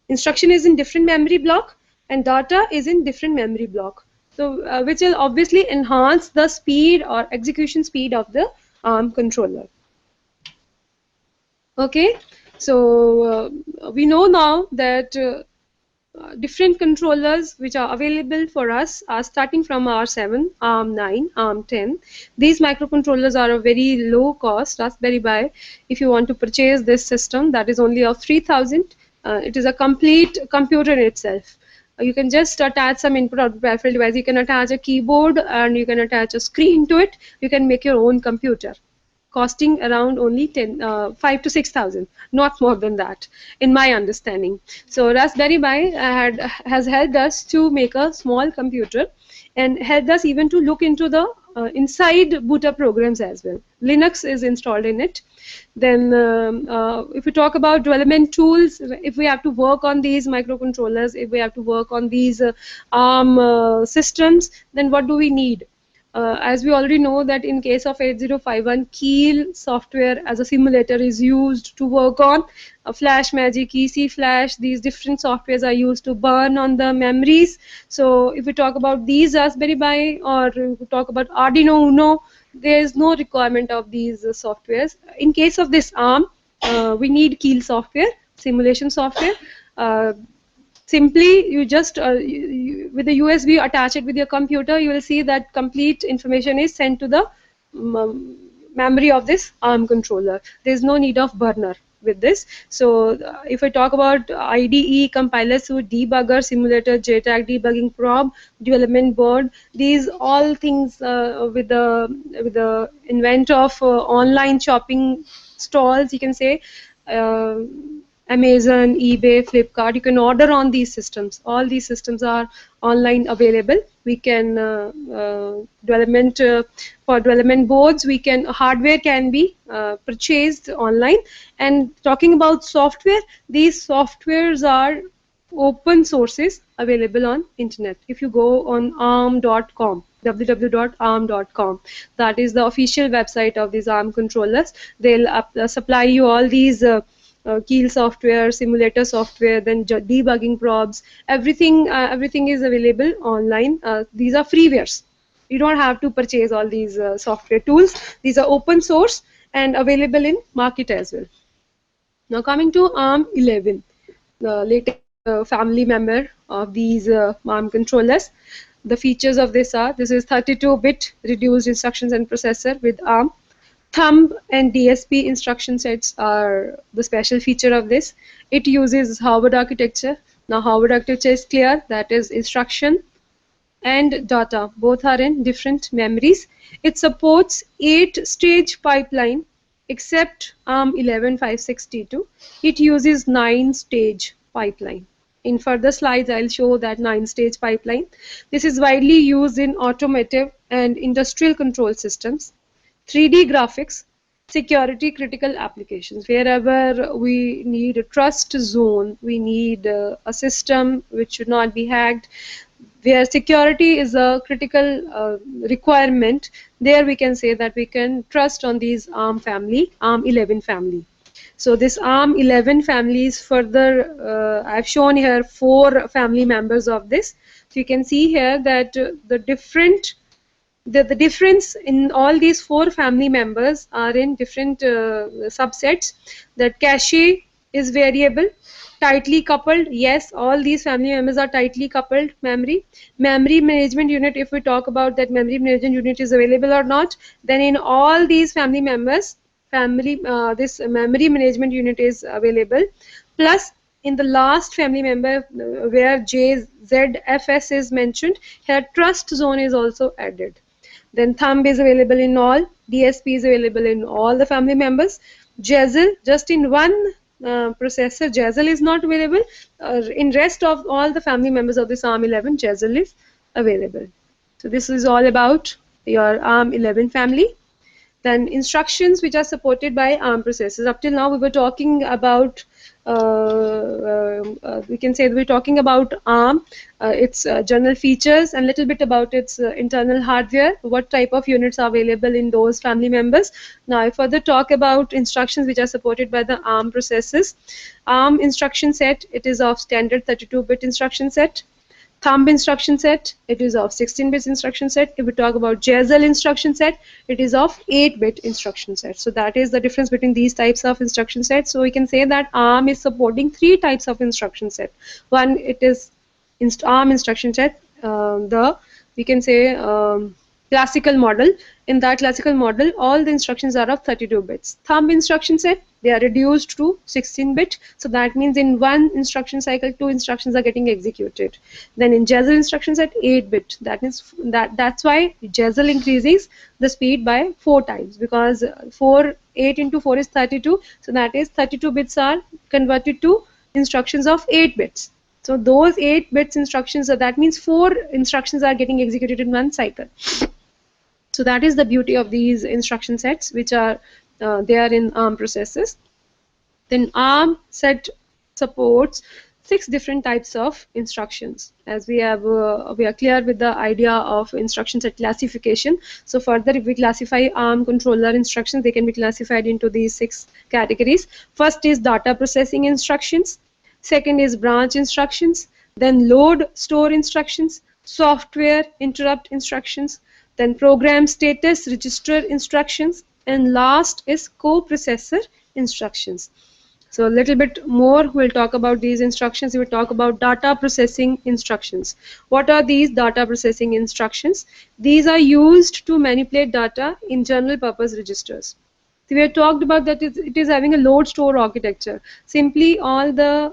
Instruction is in different memory block and data is in different memory block. So which will obviously enhance the speed or execution speed of the ARM controller. Okay, so we know now that different controllers which are available for us are starting from ARM7, ARM9, ARM10. These microcontrollers are a very low cost, Raspberry Pi. If you want to purchase this system, that is only of 3,000. It is a complete computer in itself. You can just attach some input output peripheral device. You can attach a keyboard and you can attach a screen to it. You can make your own computer, costing around only 5 to 6,000, not more than that, in my understanding. So Raspberry Pi has helped us to make a small computer and helped us even to look into the inside boot up programs as well. Linux is installed in it. Then if we talk about development tools, if we have to work on these microcontrollers, if we have to work on these ARM systems, then what do we need? As we already know that in case of 8051, Keel software as a simulator is used to work on Flash Magic, EC Flash. These different softwares are used to burn on the memories. So if we talk about these Raspberry Pi, or if we talk about Arduino Uno, there is no requirement of these softwares. In case of this ARM, we need Keel software, simulation software. Uh, Simply you just with the USB, attach it with your computer, you will see that complete information is sent to the memory of this ARM controller. There is no need of burner with this. So if I talk about IDE, compiler suite, debugger, simulator, JTAG, debugging probe, development board, these all things with the invent of online shopping stalls, you can say, uh, Amazon, eBay, Flipkart, you can order on these systems. All these systems are online available. We can for development boards, we can hardware can be purchased online. And talking about software, these softwares are open sources available on internet. If you go on arm.com, www.arm.com, that is the official website of these ARM controllers. They'll supply you all these Keel software, simulator software, then debugging probes. Everything is available online. These are freewares. You don't have to purchase all these software tools. These are open source and available in market as well. Now coming to ARM 11, the latest family member of these ARM controllers. The features of this are: this is 32-bit reduced instructions and processor with ARM. Thumb and DSP instruction sets are the special feature of this. It uses Harvard architecture. Now Harvard architecture is clear, that is instruction and data both are in different memories. It supports 8-stage pipeline, except ARM 11.562. It uses 9-stage pipeline. In further slides, I'll show that 9-stage pipeline. This is widely used in automotive and industrial control systems, 3D graphics, security critical applications. Wherever we need a trust zone, we need a system which should not be hacked, where security is a critical requirement, there we can say that we can trust on these ARM family, ARM 11 family. So this ARM 11 family is further, I've shown here 4 family members of this. So you can see here that the difference in all these 4 family members are in different subsets. That cache is variable, tightly coupled. Yes, all these family members are tightly coupled. Memory management unit, if we talk about that memory management unit is available or not, then in all these family members, this memory management unit is available. Plus in the last family member where JZFS is mentioned, here trust zone is also added. Then thumb is available in all, DSP is available in all the family members. Jezzel, just in one processor, Jezzel is not available. In rest of all the family members of this ARM 11, Jezzel is available. So this is all about your ARM 11 family. Then instructions which are supported by ARM processors. Up till now we were talking about, we can say we're talking about ARM, its general features, and little bit about its internal hardware, what type of units are available in those family members. Now I further talk about instructions which are supported by the ARM processors. ARM instruction set, it is of standard 32-bit instruction set. Thumb instruction set, it is of 16-bit instruction set. If we talk about Jezzel instruction set, it is of 8-bit instruction set. So that is the difference between these types of instruction sets. So we can say that ARM is supporting 3 types of instruction set. One, it is ARM instruction set, we can say classical model. In that classical model, all the instructions are of 32 bits. Thumb instruction set, they are reduced to 16-bit. So that means in one instruction cycle, 2 instructions are getting executed. Then in Jezzel instruction set, 8-bit. That's why Jezzel increases the speed by 4 times, because 8 into 4 is 32. So that is 32 bits are converted to instructions of 8 bits. So those 8 bits instructions, that means 4 instructions are getting executed in one cycle. So that is the beauty of these instruction sets, which are there in ARM processors. Then ARM set supports 6 different types of instructions. As we are clear with the idea of instruction set classification. So further, if we classify ARM controller instructions, they can be classified into these 6 categories. First is data processing instructions. Second is branch instructions. Then load store instructions, software interrupt instructions, then program status register instructions, and last is coprocessor instructions. So a little bit more we'll talk about these instructions. We'll talk about data processing instructions. What are these data processing instructions? These are used to manipulate data in general purpose registers. So we have talked about that it is having a load store architecture. Simply all the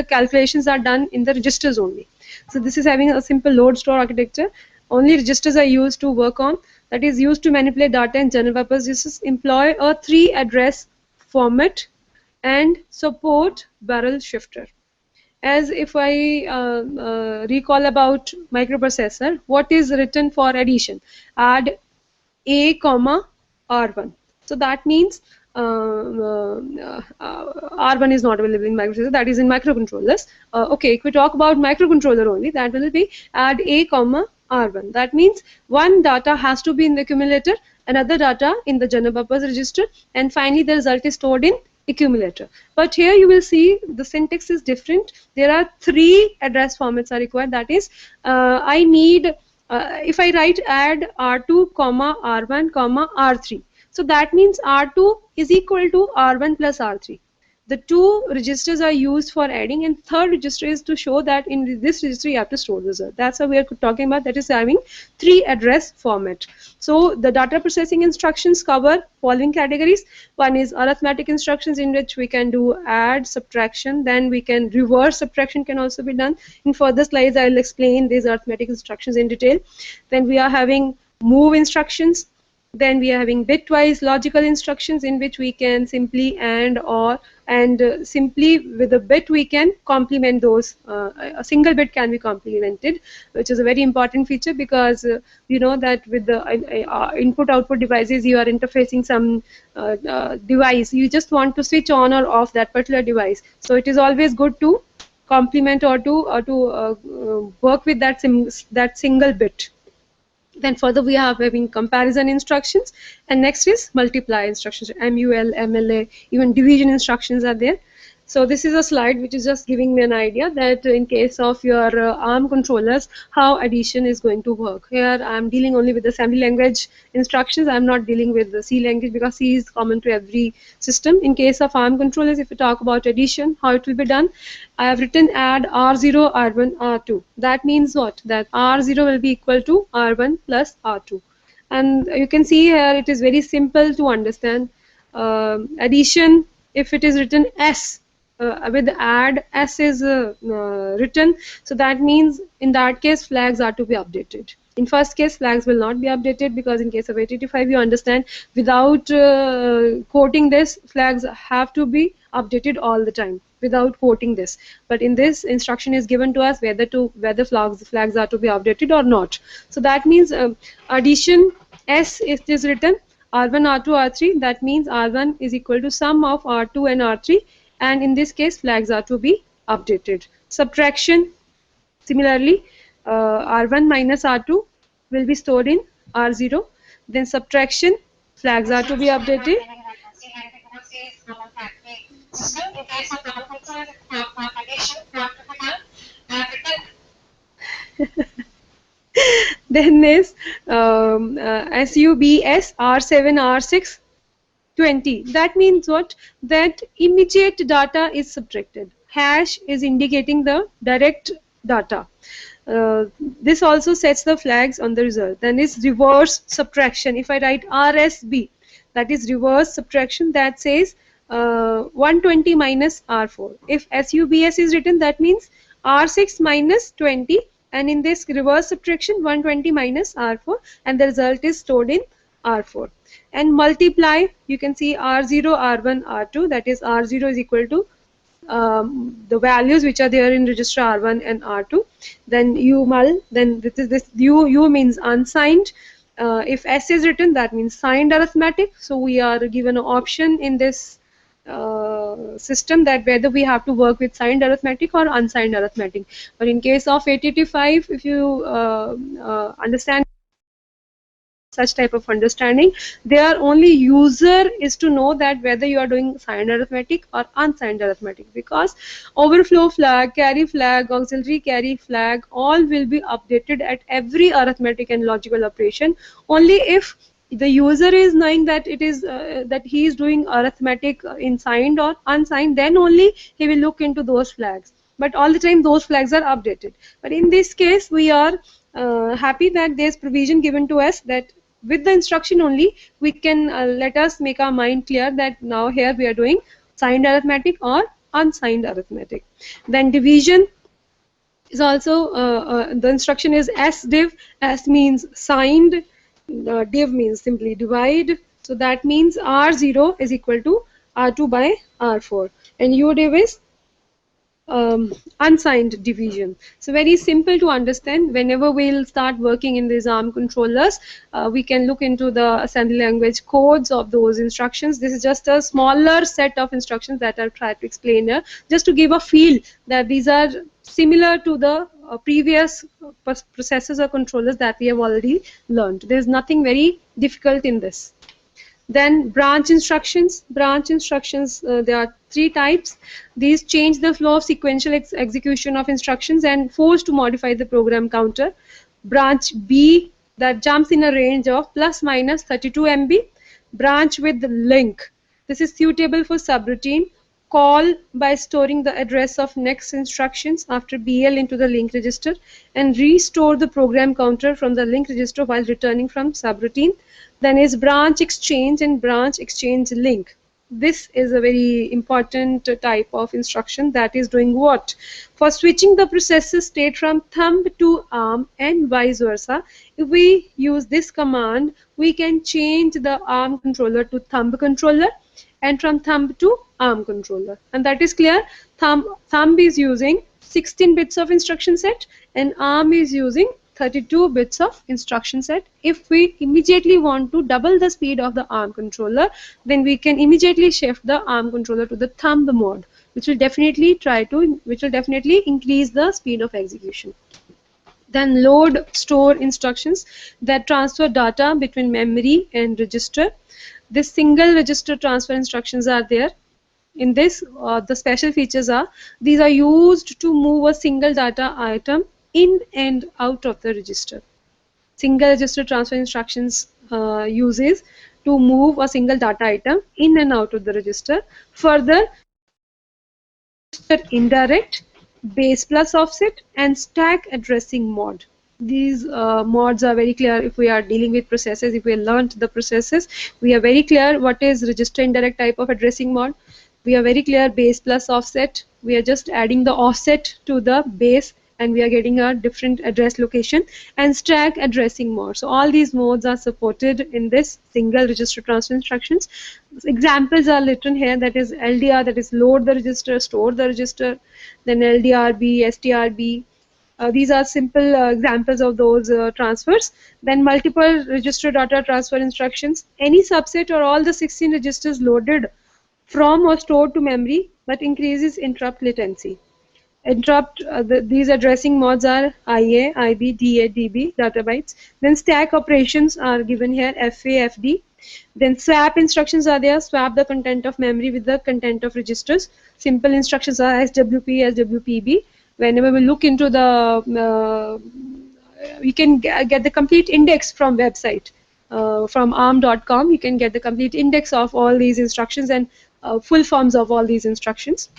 calculations are done in the registers only. So this is having a simple load store architecture. Only registers are used to work on, that is used to manipulate data in general purpose registers, employ a 3 address format and support barrel shifter. As if I recall about microprocessor, what is written for addition? Add a comma r1. So that means r1 is not available in microprocessor, that is in microcontrollers. Okay, if we talk about microcontroller only, that will be add a comma r1. That means one data has to be in the accumulator, another data in the general purpose register, and finally the result is stored in accumulator. But here you will see the syntax is different. There are 3 address formats are required. That is, I need if I write add r2 comma r1 comma r3, so that means r2 is equal to r1 plus r3. The 2 registers are used for adding, and third register is to show that in this register you have to store the result. That's what we are talking about, that is having 3 address format. So the data processing instructions cover following categories. One is arithmetic instructions, in which we can do add, subtraction, then we can reverse subtraction can also be done. In further slides I will explain these arithmetic instructions in detail. Then we are having move instructions. Then we are having bitwise logical instructions, in which we can simply and or simply with a bit we can complement those. A single bit can be complemented, which is a very important feature, because you know that with the input output devices you are interfacing some device. You just want to switch on or off that particular device. So it is always good to complement or to work with that single bit. Then further we are having comparison instructions, and next is multiply instructions, MUL, MLA, even division instructions are there. So this is a slide which is just giving me an idea that in case of your ARM controllers, how addition is going to work. Here I am dealing only with the assembly language instructions. I am not dealing with the C language, because C is common to every system. In case of ARM controllers, if we talk about addition, how it will be done, I have written add R0, R1, R2. That means what? That R0 will be equal to R1 plus R2. And you can see here it is very simple to understand. Addition, if it is written S, with add, S is written, so that means in that case flags are to be updated. In first case flags will not be updated, because in case of 885 you understand, without quoting this, flags have to be updated all the time without quoting this. But in this instruction is given to us whether flags are to be updated or not. So that means addition S is written R1, R2, R3. That means R1 is equal to sum of R2 and R3, and in this case flags are to be updated. Subtraction, similarly, R1 minus R2 will be stored in R0. Then subtraction, flags are to be updated. Then is SUBS R7, R6, 20. That means what? That immediate data is subtracted. Hash is indicating the direct data. This also sets the flags on the result. Then is reverse subtraction. If I write RSB, that is reverse subtraction, that says 120 minus R4. If SUBS is written, that means R6 minus 20, and in this reverse subtraction 120 minus R4, and the result is stored in R4. And multiply, you can see R0, R1, R2, that is R0 is equal to the values which are there in register R1 and R2. Then UMUL, then this U means unsigned. If S is written, that means signed arithmetic. So we are given an option in this system that whether we have to work with signed arithmetic or unsigned arithmetic. But in case of 885, if you understand such type of understanding, their only user is to know that whether you are doing signed arithmetic or unsigned arithmetic, because overflow flag, carry flag, auxiliary carry flag, all will be updated at every arithmetic and logical operation. Only if the user is knowing that it is that he is doing arithmetic in signed or unsigned, then only he will look into those flags. But all the time those flags are updated. But in this case, we are happy that there's provision given to us that with the instruction only we can let us make our mind clear that now here we are doing signed arithmetic or unsigned arithmetic. Then division is also the instruction is sdiv. S means signed, div means simply divide, so that means r0 is equal to r2 by r4, and udiv is unsigned division. So very simple to understand. Whenever we'll start working in these ARM controllers, we can look into the assembly language codes of those instructions. This is just a smaller set of instructions that I've tried to explain here, just to give a feel that these are similar to the previous processors or controllers that we have already learned. There's nothing very difficult in this. Then branch instructions. Branch instructions, there are 3 types. These change the flow of sequential execution of instructions and force to modify the program counter. Branch B, that jumps in a range of plus minus 32 MB. Branch with link. This is suitable for subroutine. Call by storing the address of next instructions after BL into the link register, and restore the program counter from the link register while returning from subroutine. Then is branch exchange and branch exchange link. This is a very important type of instruction that is doing what? For switching the processor state from thumb to ARM and vice versa, if we use this command, we can change the ARM controller to thumb controller and from thumb to ARM controller. And that is clear. Thumb is using 16 bits of instruction set and ARM is using 32 bits of instruction set. If we immediately want to double the speed of the ARM controller, then we can immediately shift the ARM controller to the thumb mode, which will definitely increase the speed of execution. Then load store instructions that transfer data between memory and register. This single register transfer instructions are there. In this, the special features are, these are used to move a single data item in and out of the register. Single register transfer instructions uses to move a single data item in and out of the register. Further, indirect, base plus offset, and stack addressing mod. These mods are very clear. If we are dealing with processes, if we learnt the processes, we are very clear what is register indirect type of addressing mod. We are very clear base plus offset. We are just adding the offset to the base and we are getting a different address location, and stack addressing mod. So all these modes are supported in this single register transfer instructions. Examples are written here, that is LDR, that is load the register, store the register, then LDRB, STRB. These are simple examples of those transfers. Then multiple register data transfer instructions. Any subset or all the 16 registers loaded from or stored to memory but increases interrupt latency. Interrupt, these addressing mods are IA, IB, DA, DB, data bytes. Then stack operations are given here, FA, FD. Then swap instructions are there, swap the content of memory with the content of registers. Simple instructions are SWP, SWPB. Whenever we look into the, you can get the complete index from website. From arm.com, you can get the complete index of all these instructions and full forms of all these instructions.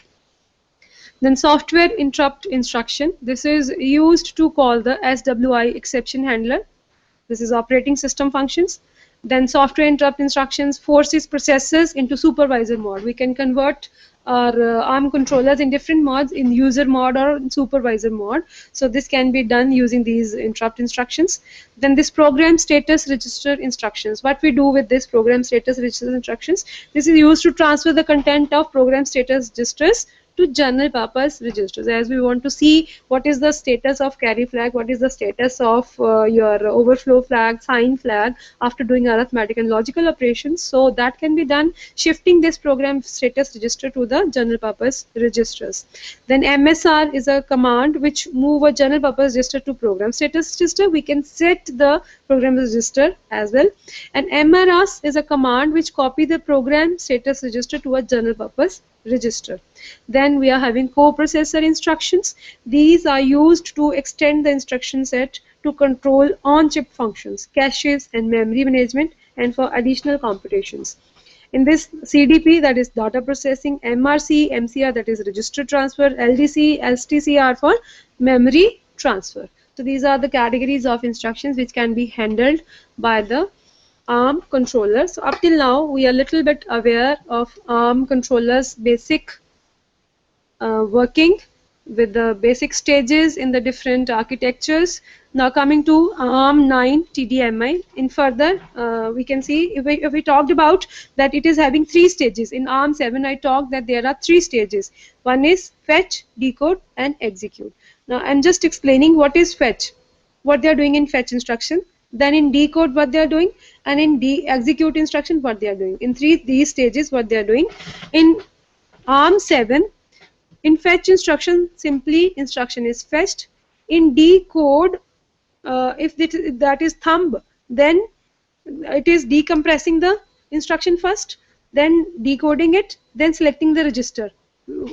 Then software interrupt instruction. This is used to call the SWI exception handler. This is operating system functions. Then software interrupt instructions forces processors into supervisor mode. We can convert our ARM controllers in different modes, in user mode or in supervisor mode. So this can be done using these interrupt instructions. Then this program status register instructions. What we do with this program status register instructions? This is used to transfer the content of program status registers to general purpose registers, as we want to see what is the status of carry flag, what is the status of your overflow flag, sign flag after doing arithmetic and logical operations. So that can be done shifting this program status register to the general purpose registers. Then MSR is a command which move a general purpose register to program status register. We can set the program register as well. And MRS is a command which copy the program status register to a general purpose register. Then we are having coprocessor instructions. These are used to extend the instruction set to control on-chip functions, caches and memory management, and for additional computations. In this CDP, that is data processing, MRC, MCR, that is register transfer, LDC, STC are for memory transfer. So these are the categories of instructions which can be handled by the ARM controller. So up till now, we are a little bit aware of ARM controller's basic working with the basic stages in the different architectures. Now coming to ARM 9 TDMI, in further we can see if we talked about that it is having 3 stages. In ARM 7 I talked that there are 3 stages. One is fetch, decode and execute. Now I'm just explaining what is fetch, what they are doing in fetch instruction, then in decode what they are doing, and in execute instruction what they are doing. In these stages what they are doing. In ARM 7, in fetch instruction, simply instruction is fetched. In decode, if that is thumb, then it is decompressing the instruction first, then decoding it, then selecting the register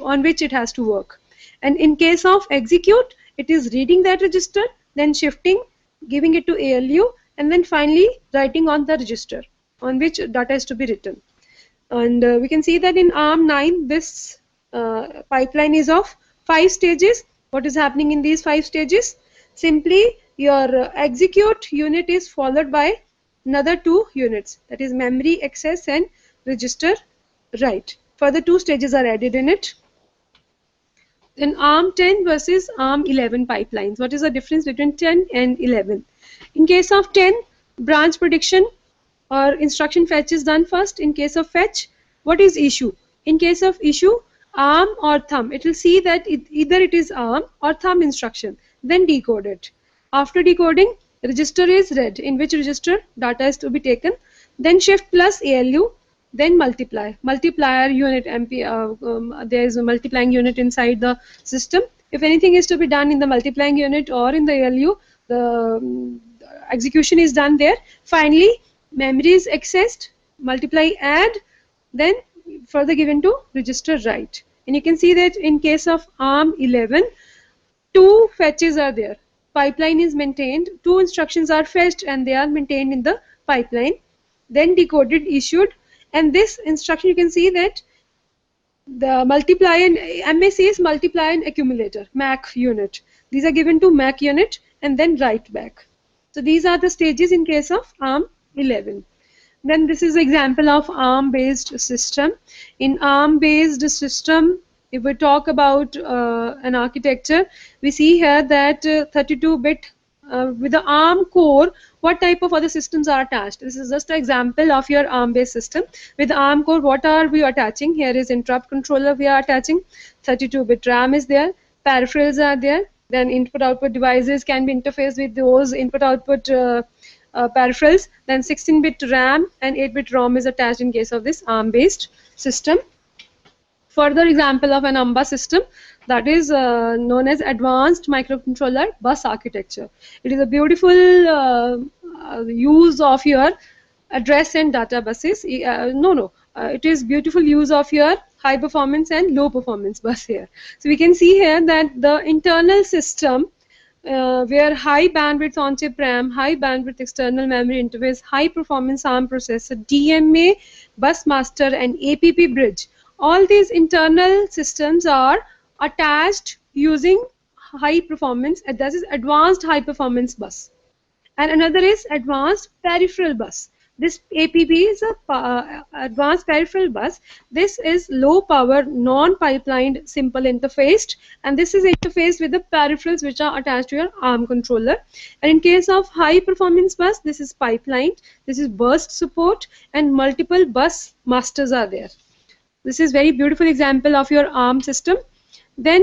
on which it has to work. And in case of execute, it is reading that register, then shifting, giving it to ALU, and then finally writing on the register on which data is to be written. And we can see that in ARM 9, this pipeline is of 5 stages. What is happening in these 5 stages? Simply your execute unit is followed by another 2 units, that is memory access and register write. Further 2 stages are added in it. In ARM 10 versus ARM 11 pipelines, what is the difference between 10 and 11? In case of 10, branch prediction or instruction fetch is done first. In case of fetch, what is issue? In case of issue, ARM or thumb, it will see that either it is ARM or thumb instruction, then decode it. After decoding, register is read, in which register data is to be taken, then shift plus ALU, then multiply. Multiplier unit, there is a multiplying unit inside the system. If anything is to be done in the multiplying unit or in the ALU, the execution is done there. Finally, memory is accessed, multiply, add, then further given to register write. And you can see that in case of ARM 11, 2 fetches are there. Pipeline is maintained, 2 instructions are fetched and they are maintained in the pipeline, then decoded, issued. And this instruction, you can see that the multiply and MAC is multiply and accumulator, MAC unit. These are given to MAC unit and then write back. So these are the stages in case of ARM 11. Then this is an example of ARM based system. In ARM based system, if we talk about an architecture, we see here that 32-bit with the ARM core, what type of other systems are attached? This is just an example of your ARM based system. With the ARM core, what are we attaching? Here is interrupt controller we are attaching, 32-bit RAM is there, peripherals are there, then input output devices can be interfaced with those input output peripherals, then 16-bit RAM and 8-bit ROM is attached in case of this ARM based system. Further example of an AMBA system, that is known as Advanced Microcontroller Bus Architecture. It is a beautiful use of your address and data buses. It is beautiful use of your high performance and low performance bus here. So we can see here that the internal system where high bandwidth on-chip RAM, high bandwidth external memory interface, high performance ARM processor, DMA, bus master and APP bridge. All these internal systems are attached using high performance, that is advanced high performance bus. And another is advanced peripheral bus. This APB is a advanced peripheral bus. This is low power, non-pipelined, simple interfaced, and this is interfaced with the peripherals which are attached to your ARM controller. And in case of high performance bus, this is pipelined, this is burst support, and multiple bus masters are there. This is very beautiful example of your ARM system. Then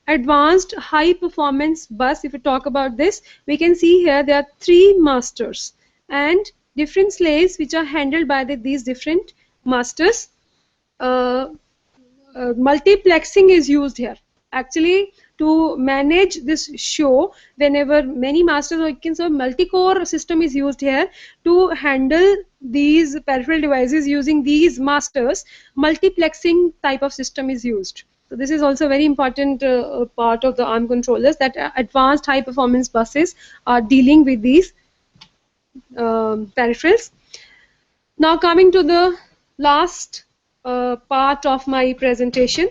advanced high performance bus, if we talk about this, we can see here there are three masters and different slaves which are handled by these different masters. uh, Multiplexing is used here actually to manage this show. Whenever many masters working, so multi-core system is used here to handle these peripheral devices using these masters. Multiplexing type of system is used. So this is also a very important part of the ARM controllers, that advanced high performance buses are dealing with these peripherals. Now coming to the last part of my presentation.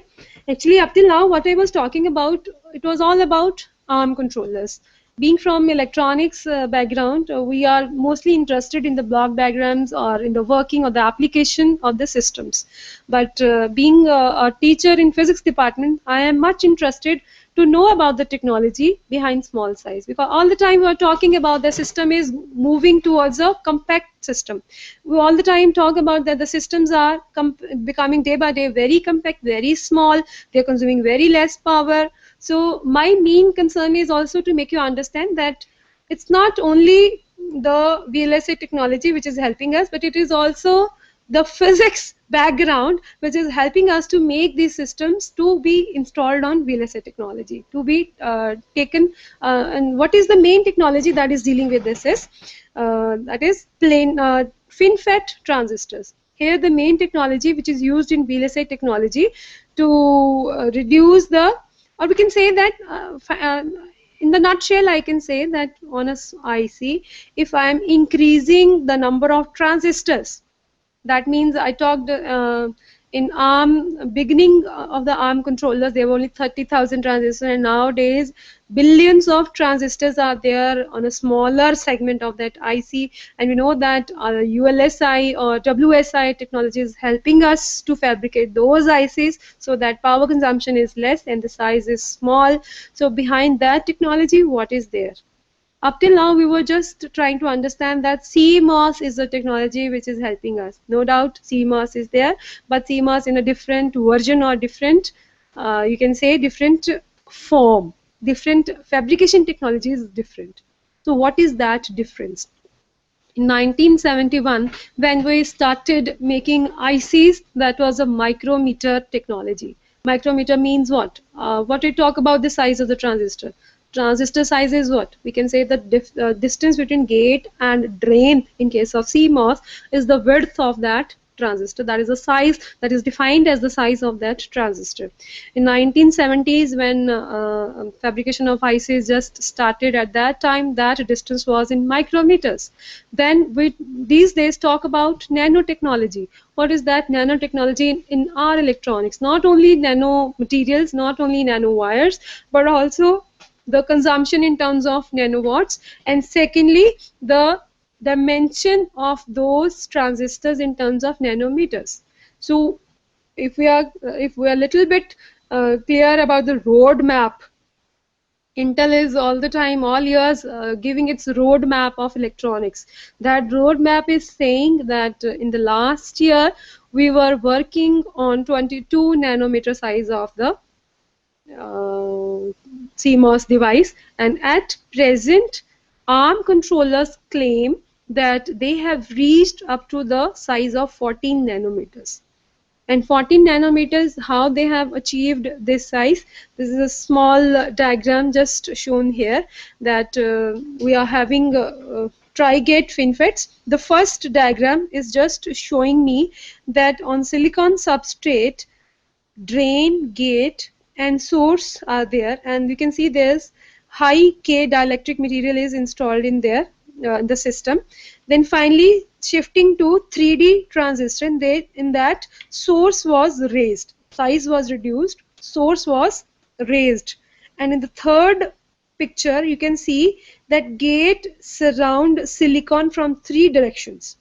Actually, up till now, what I was talking about, it was all about ARM controllers. Being from electronics background, we are mostly interested in the block diagrams or in the working or the application of the systems. But being a teacher in physics department, I am much interested to know about the technology behind small size, because all the time we are talking about the system is moving towards a compact system. We all the time talk about that the systems are becoming day by day very compact, very small, they're consuming very less power. So my main concern is also to make you understand that it's not only the VLSI technology which is helping us, but it is also the physics background which is helping us to make these systems to be installed on VLSI technology, to be taken. And what is the main technology that is dealing with this is, that is plain FinFET transistors. Here the main technology which is used in VLSI technology to reduce the, or we can say that in the nutshell, I can say that on a IC, if I am increasing the number of transistors, that means I talked in ARM, beginning of the ARM controllers, there were only 30,000 transistors, and nowadays billions of transistors are there on a smaller segment of that IC. And we know that ULSI or WSI technology is helping us to fabricate those ICs so that power consumption is less and the size is small. So behind that technology, what is there? Up till now, we were just trying to understand that CMOS is the technology which is helping us. No doubt CMOS is there, but CMOS in a different version or different, you can say different form. Different fabrication technology is different. So what is that difference? In 1971, when we started making ICs, that was a micrometer technology. Micrometer means what? What we talk about the size of the transistor. Transistor size is what? We can say the distance between gate and drain in case of CMOS is the width of that transistor. That is the size that is defined as the size of that transistor. In 1970s, when fabrication of ICs just started, at that time that distance was in micrometers. Then we these days talk about nanotechnology. What is that nanotechnology in our electronics? Not only nano materials, not only nano wires, but also the consumption in terms of nanowatts, and secondly the dimension of those transistors in terms of nanometers. So if we are a little bit clear about the roadmap, Intel is all the time, all years, giving its roadmap of electronics. That roadmap is saying that in the last year we were working on 22 nanometer size of the CMOS device, and at present ARM controllers claim that they have reached up to the size of 14 nanometers. And 14 nanometers, how they have achieved this size? This is a small diagram just shown here, that we are having tri-gate FinFETs. The first diagram is just showing me that on silicon substrate, drain, gate and source are there, and you can see there's high K dielectric material is installed in there, in the system. Then finally shifting to 3D transistor, and they, in that source was raised, size was reduced, source was raised. And in the third picture you can see that gate surround silicon from three directions.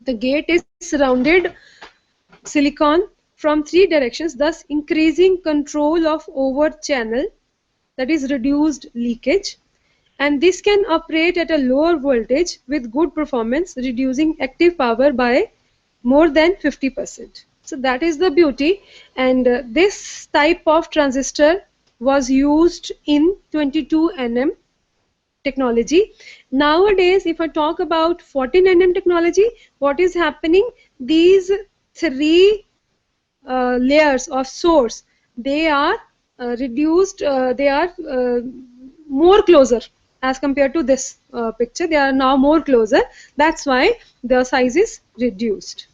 The gate is surrounded silicon from three directions, thus increasing control of over channel, that is reduced leakage, and this can operate at a lower voltage with good performance, reducing active power by more than 50%. So that is the beauty. And this type of transistor was used in 22 nm technology. Nowadays, if I talk about 14 nm technology, what is happening? These three layers of source, they are reduced, they are more closer as compared to this picture. They are now more closer. That's why the size is reduced.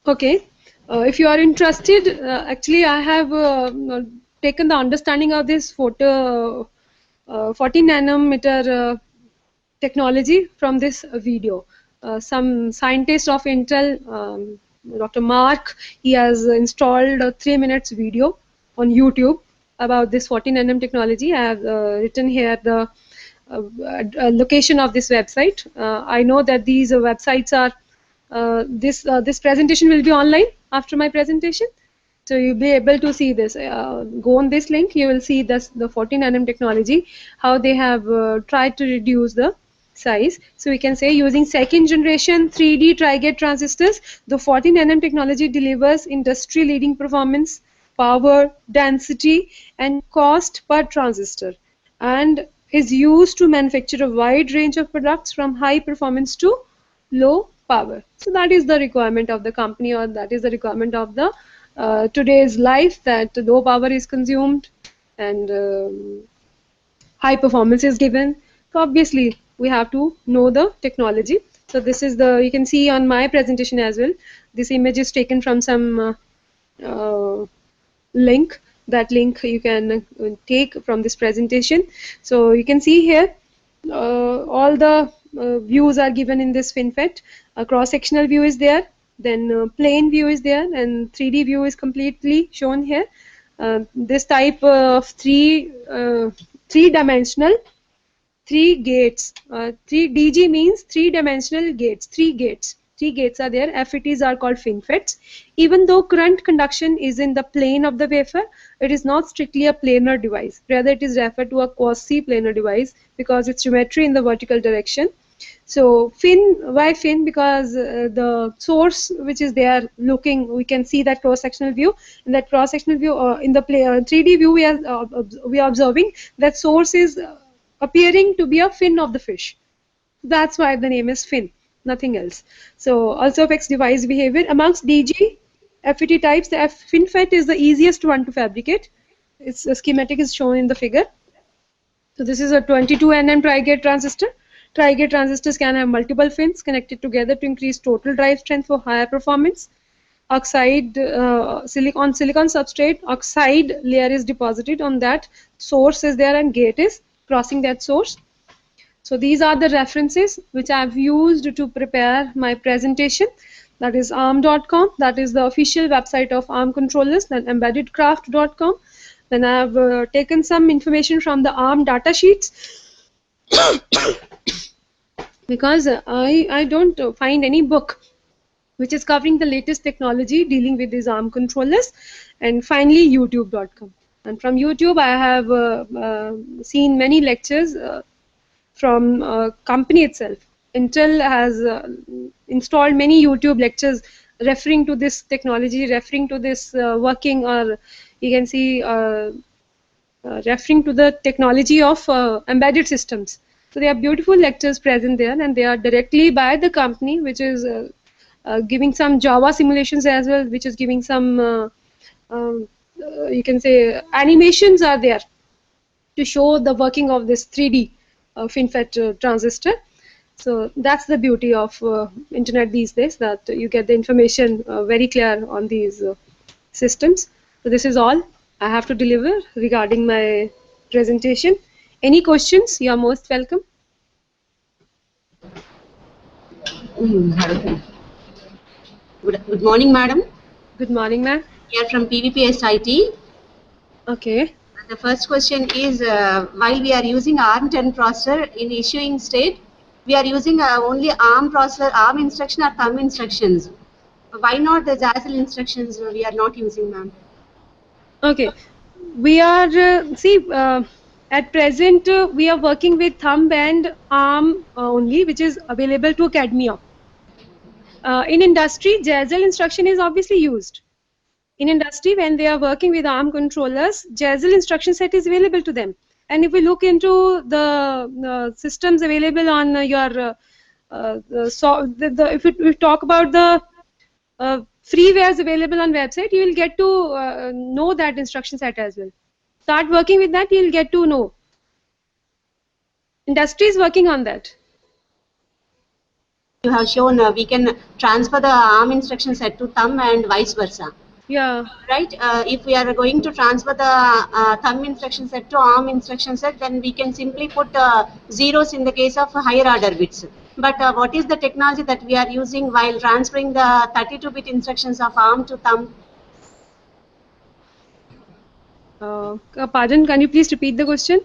Okay, if you are interested, actually I have taken the understanding of this photo 14 nanometer technology from this video. Some scientist of Intel, Dr. Mark, he has installed a 3 minutes video on YouTube about this 14 nm technology. I have written here the location of this website. I know that these websites are this presentation will be online after my presentation, so you'll be able to see this. Go on this link, you will see this, the 14 nm technology, how they have tried to reduce the size. So we can say using second generation 3D tri-gate transistors, the 14 nm technology delivers industry leading performance, power, density and cost per transistor, and is used to manufacture a wide range of products from high performance to low power. So that is the requirement of the company, or that is the requirement of the today's life, that low power is consumed and high performance is given. So obviously we have to know the technology. So this is the, you can see on my presentation as well, this image is taken from some link. That link you can take from this presentation. So you can see here all the views are given in this FinFET. A cross-sectional view is there, then plane view is there, and 3D view is completely shown here. This type of three-dimensional, three gates. Three DG means three-dimensional gates. Three gates. Three gates are there. FETs are called FinFETs. Even though current conduction is in the plane of the wafer, it is not strictly a planar device. Rather, it is referred to a quasi-planar device because its geometry in the vertical direction. So why fin? Because the source which is there looking, we can see that cross-sectional view. In that cross-sectional view, in the 3D view, we are observing that source is appearing to be a fin of the fish. That's why the name is fin, nothing else. So also affects device behavior. Amongst DG FET types, the FinFET is the easiest one to fabricate. Its schematic is shown in the figure. So this is a 22 nm tri-gate transistor. Tri-gate transistors can have multiple fins connected together to increase total drive strength for higher performance. Oxide on silicon substrate, oxide layer is deposited on that. Source is there and gate is crossing that source. So these are the references which I have used to prepare my presentation. That is arm.com, that is the official website of ARM controllers, then embeddedcraft.com. Then I have taken some information from the ARM data sheets because I don't find any book which is covering the latest technology dealing with these ARM controllers. And finally youtube.com, and from YouTube I have seen many lectures from company itself. Intel has installed many YouTube lectures referring to this technology, referring to this working, or you can see referring to the technology of embedded systems. So there are beautiful lectures present there, and they are directly by the company, which is giving some Java simulations as well, which is giving some you can say animations are there to show the working of this 3D FinFET transistor. So that's the beauty of internet these days, that you get the information very clear on these systems. So this is all I have to deliver regarding my presentation. Any questions? You are most welcome. Good morning, madam. Good morning, ma'am. We are from PVPSIT. Okay. The first question is, while we are using ARM10 processor in issuing state, we are using only ARM processor, ARM instruction or thumb instructions. Why not the Zazzle instructions we are not using, ma'am? Okay. We are, at present we are working with thumb and ARM only, which is available to academia. in industry, Jezzel instruction is obviously used. In industry, when they are working with ARM controllers, Jezzel instruction set is available to them. And if we look into the systems available on your, if we talk about the freewares available on website, you will get to know that instruction set as well. Start working with that, you will get to know. Industry is working on that. You have shown we can transfer the ARM instruction set to thumb and vice versa. Yeah. Right? If we are going to transfer the thumb instruction set to ARM instruction set, then we can simply put zeros in the case of higher order bits. But what is the technology that we are using while transferring the 32-bit instructions of ARM to thumb? Pardon, can you please repeat the question?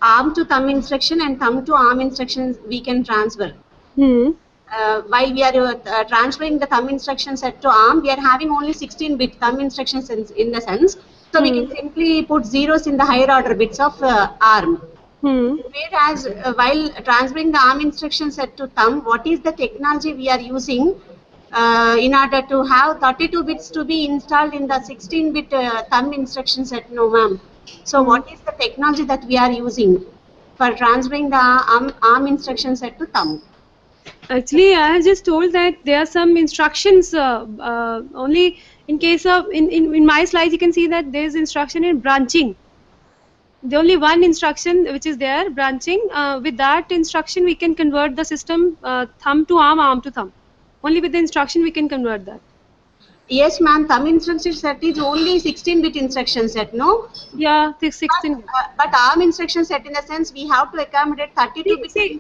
ARM to thumb instruction and thumb to ARM instructions we can transfer. While we are transferring the thumb instruction set to ARM, we are having only 16-bit thumb instructions in the sense. So we can simply put zeros in the higher order bits of ARM. Whereas while transferring the ARM instruction set to thumb, what is the technology we are using in order to have 32 bits to be installed in the 16-bit thumb instruction set? No, ma'am. So what is the technology that we are using for transferring the ARM instruction set to thumb? Actually, I have just told that there are some instructions only in case of, in my slides, you can see that there is instruction in branching. The only one instruction which is there, branching, with that instruction we can convert the system thumb to ARM, ARM to thumb. Only with the instruction we can convert that. Yes, ma'am. Thumb instruction set is only 16-bit instruction set, no? Yeah, 16. But ARM instruction set, in the sense we have to accommodate 32-bit. See,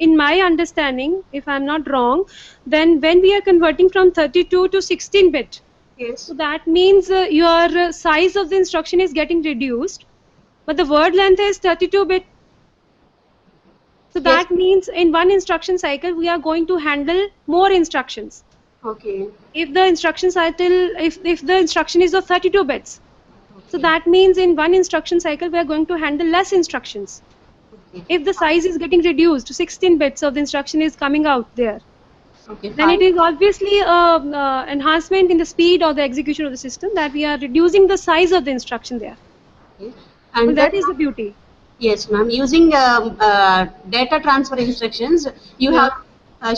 in my understanding, if I'm not wrong, then when we are converting from 32 to 16-bit, yes. So that means your size of the instruction is getting reduced, but the word length is 32-bit. So that means in one instruction cycle we are going to handle more instructions. Okay. If the instruction cycle, if the instruction is of 32 bits, so that means in one instruction cycle we are going to handle less instructions. If the size is getting reduced to 16 bits of the instruction is coming out there, then it is obviously enhancement in the speed or the execution of the system, that we are reducing the size of the instruction there. And well, that is the beauty. Yes, ma'am. Using data transfer instructions, you have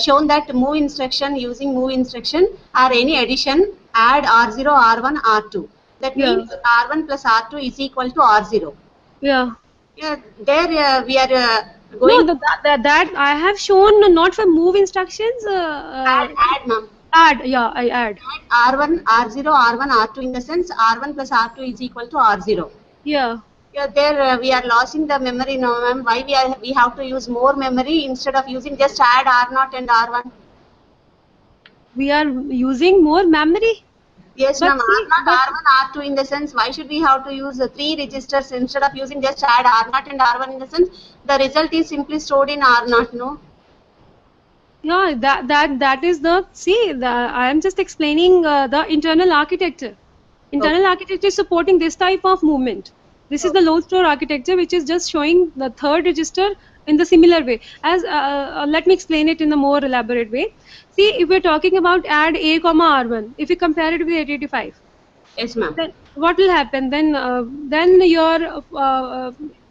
shown that move instruction, using move instruction or any addition, add R0, R1, R2. That means R1 plus R2 is equal to R0. Yeah. Yeah, there we are going. No, that I have shown not for move instructions. Add, ma'am. Add, yeah, I add. R1, R0, R1, R2, in the sense R1 plus R2 is equal to R0. Yeah. Yeah, there we are losing the memory now, ma'am. Why we have to use more memory instead of using just add R0 and R1? We are using more memory. Yes, ma'am. R0, R1, R2, in the sense, why should we have to use 3 registers instead of using just add R0 and R1, in the sense the result is simply stored in R0, no? Yeah, that is the, see, I am just explaining the internal architecture. Internal architecture is supporting this type of movement. This is the load store architecture, which is just showing the third register in the similar way. As let me explain it in a more elaborate way. See, if we're talking about add A, R1, if we compare it with 885, yes, ma'am. Then what will happen? Then your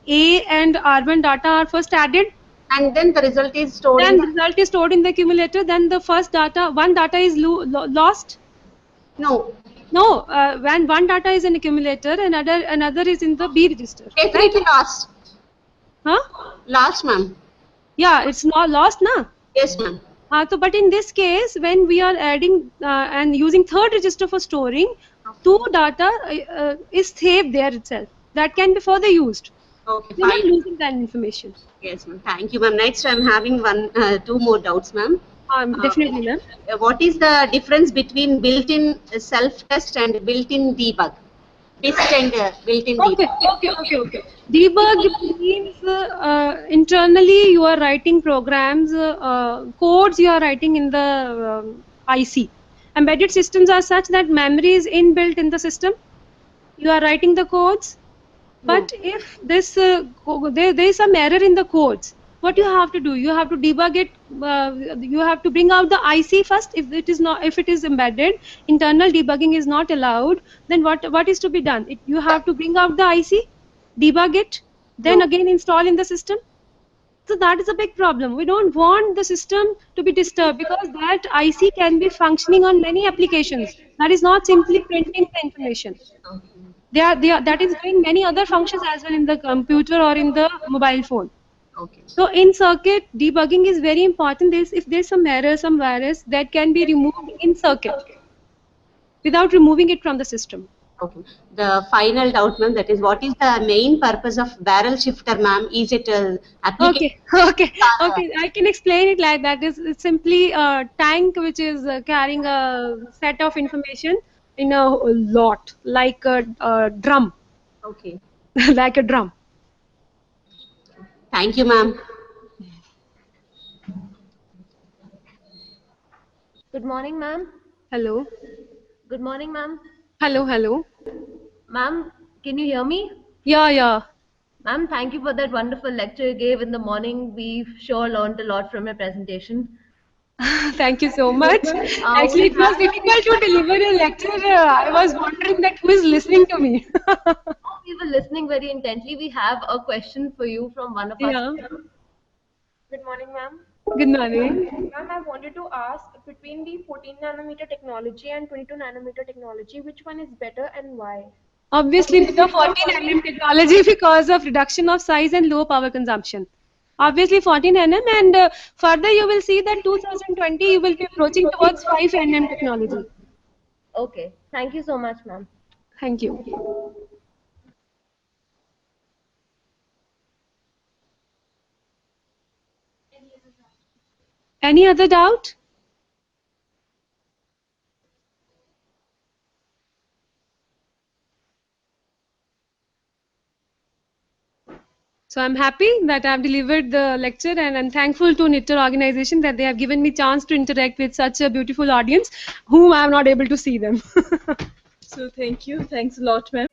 A and R1 data are first added, and then the result is stored. Then the result is stored in the accumulator. Then the first data, one data is lost. No. No, when one data is in accumulator, another is in the B register. Definitely lost. Huh? Lost, ma'am. Yeah, it's not lost, na? Yes, ma'am. So, but in this case, when we are adding and using third register for storing, two data is saved there itself. That can be further used. Okay, You're not losing that information. Yes, ma'am. Thank you, ma'am. Next, I'm having two more doubts, ma'am. Definitely, ma'am. What is the difference between built-in self-test and built-in debug? BIST and built-in debug. Okay. Debug means internally you are writing programs, codes you are writing in the IC. Embedded systems are such that memory is inbuilt in the system. You are writing the codes, but if this there is some error in the codes, what you have to do, you have to debug it. You have to bring out the IC first. If it is embedded, internal debugging is not allowed. Then what is to be done? You have to bring out the IC, debug it, then No. again install in the system. So that is a big problem. We don't want the system to be disturbed, because that IC can be functioning on many applications. That is not simply printing the information. That is doing many other functions as well in the computer or in the mobile phone. Okay. So in circuit, debugging is very important. If there's some error, some virus, that can be removed in circuit without removing it from the system. Okay. The final doubt, ma'am, that is, what is the main purpose of barrel shifter, ma'am? Is it application? Okay, okay. I can explain it like that. It's simply a tank which is carrying a set of information in a lot, like a drum, Okay. like a drum. Thank you, ma'am. Good morning, ma'am. Hello, Good morning, ma'am. hello. Ma'am, can you hear me? Yeah. Ma'am, thank you for that wonderful lecture you gave in the morning. We sure learned a lot from your presentation. Thank you so much. Actually, We it was have, difficult to deliver a lecture. I was wondering that who is listening to me. we were listening very intently. We have a question for you from one of our Yeah. students. Good morning, ma'am. Good morning. Ma'am, I wanted to ask, between the 14 nanometer technology and 22 nanometer technology, which one is better and why? Obviously, the 14 nm technology, because of reduction of size and low power consumption. Obviously, 14 nm, and further you will see that 2020 you will be approaching towards 5 nm technology. Okay, thank you so much, ma'am. Thank you. Any other doubt? So I'm happy that I've delivered the lecture, and I'm thankful to Knitter organization that they have given me chance to interact with such a beautiful audience whom I'm not able to see them. So thank you. Thanks a lot, ma'am.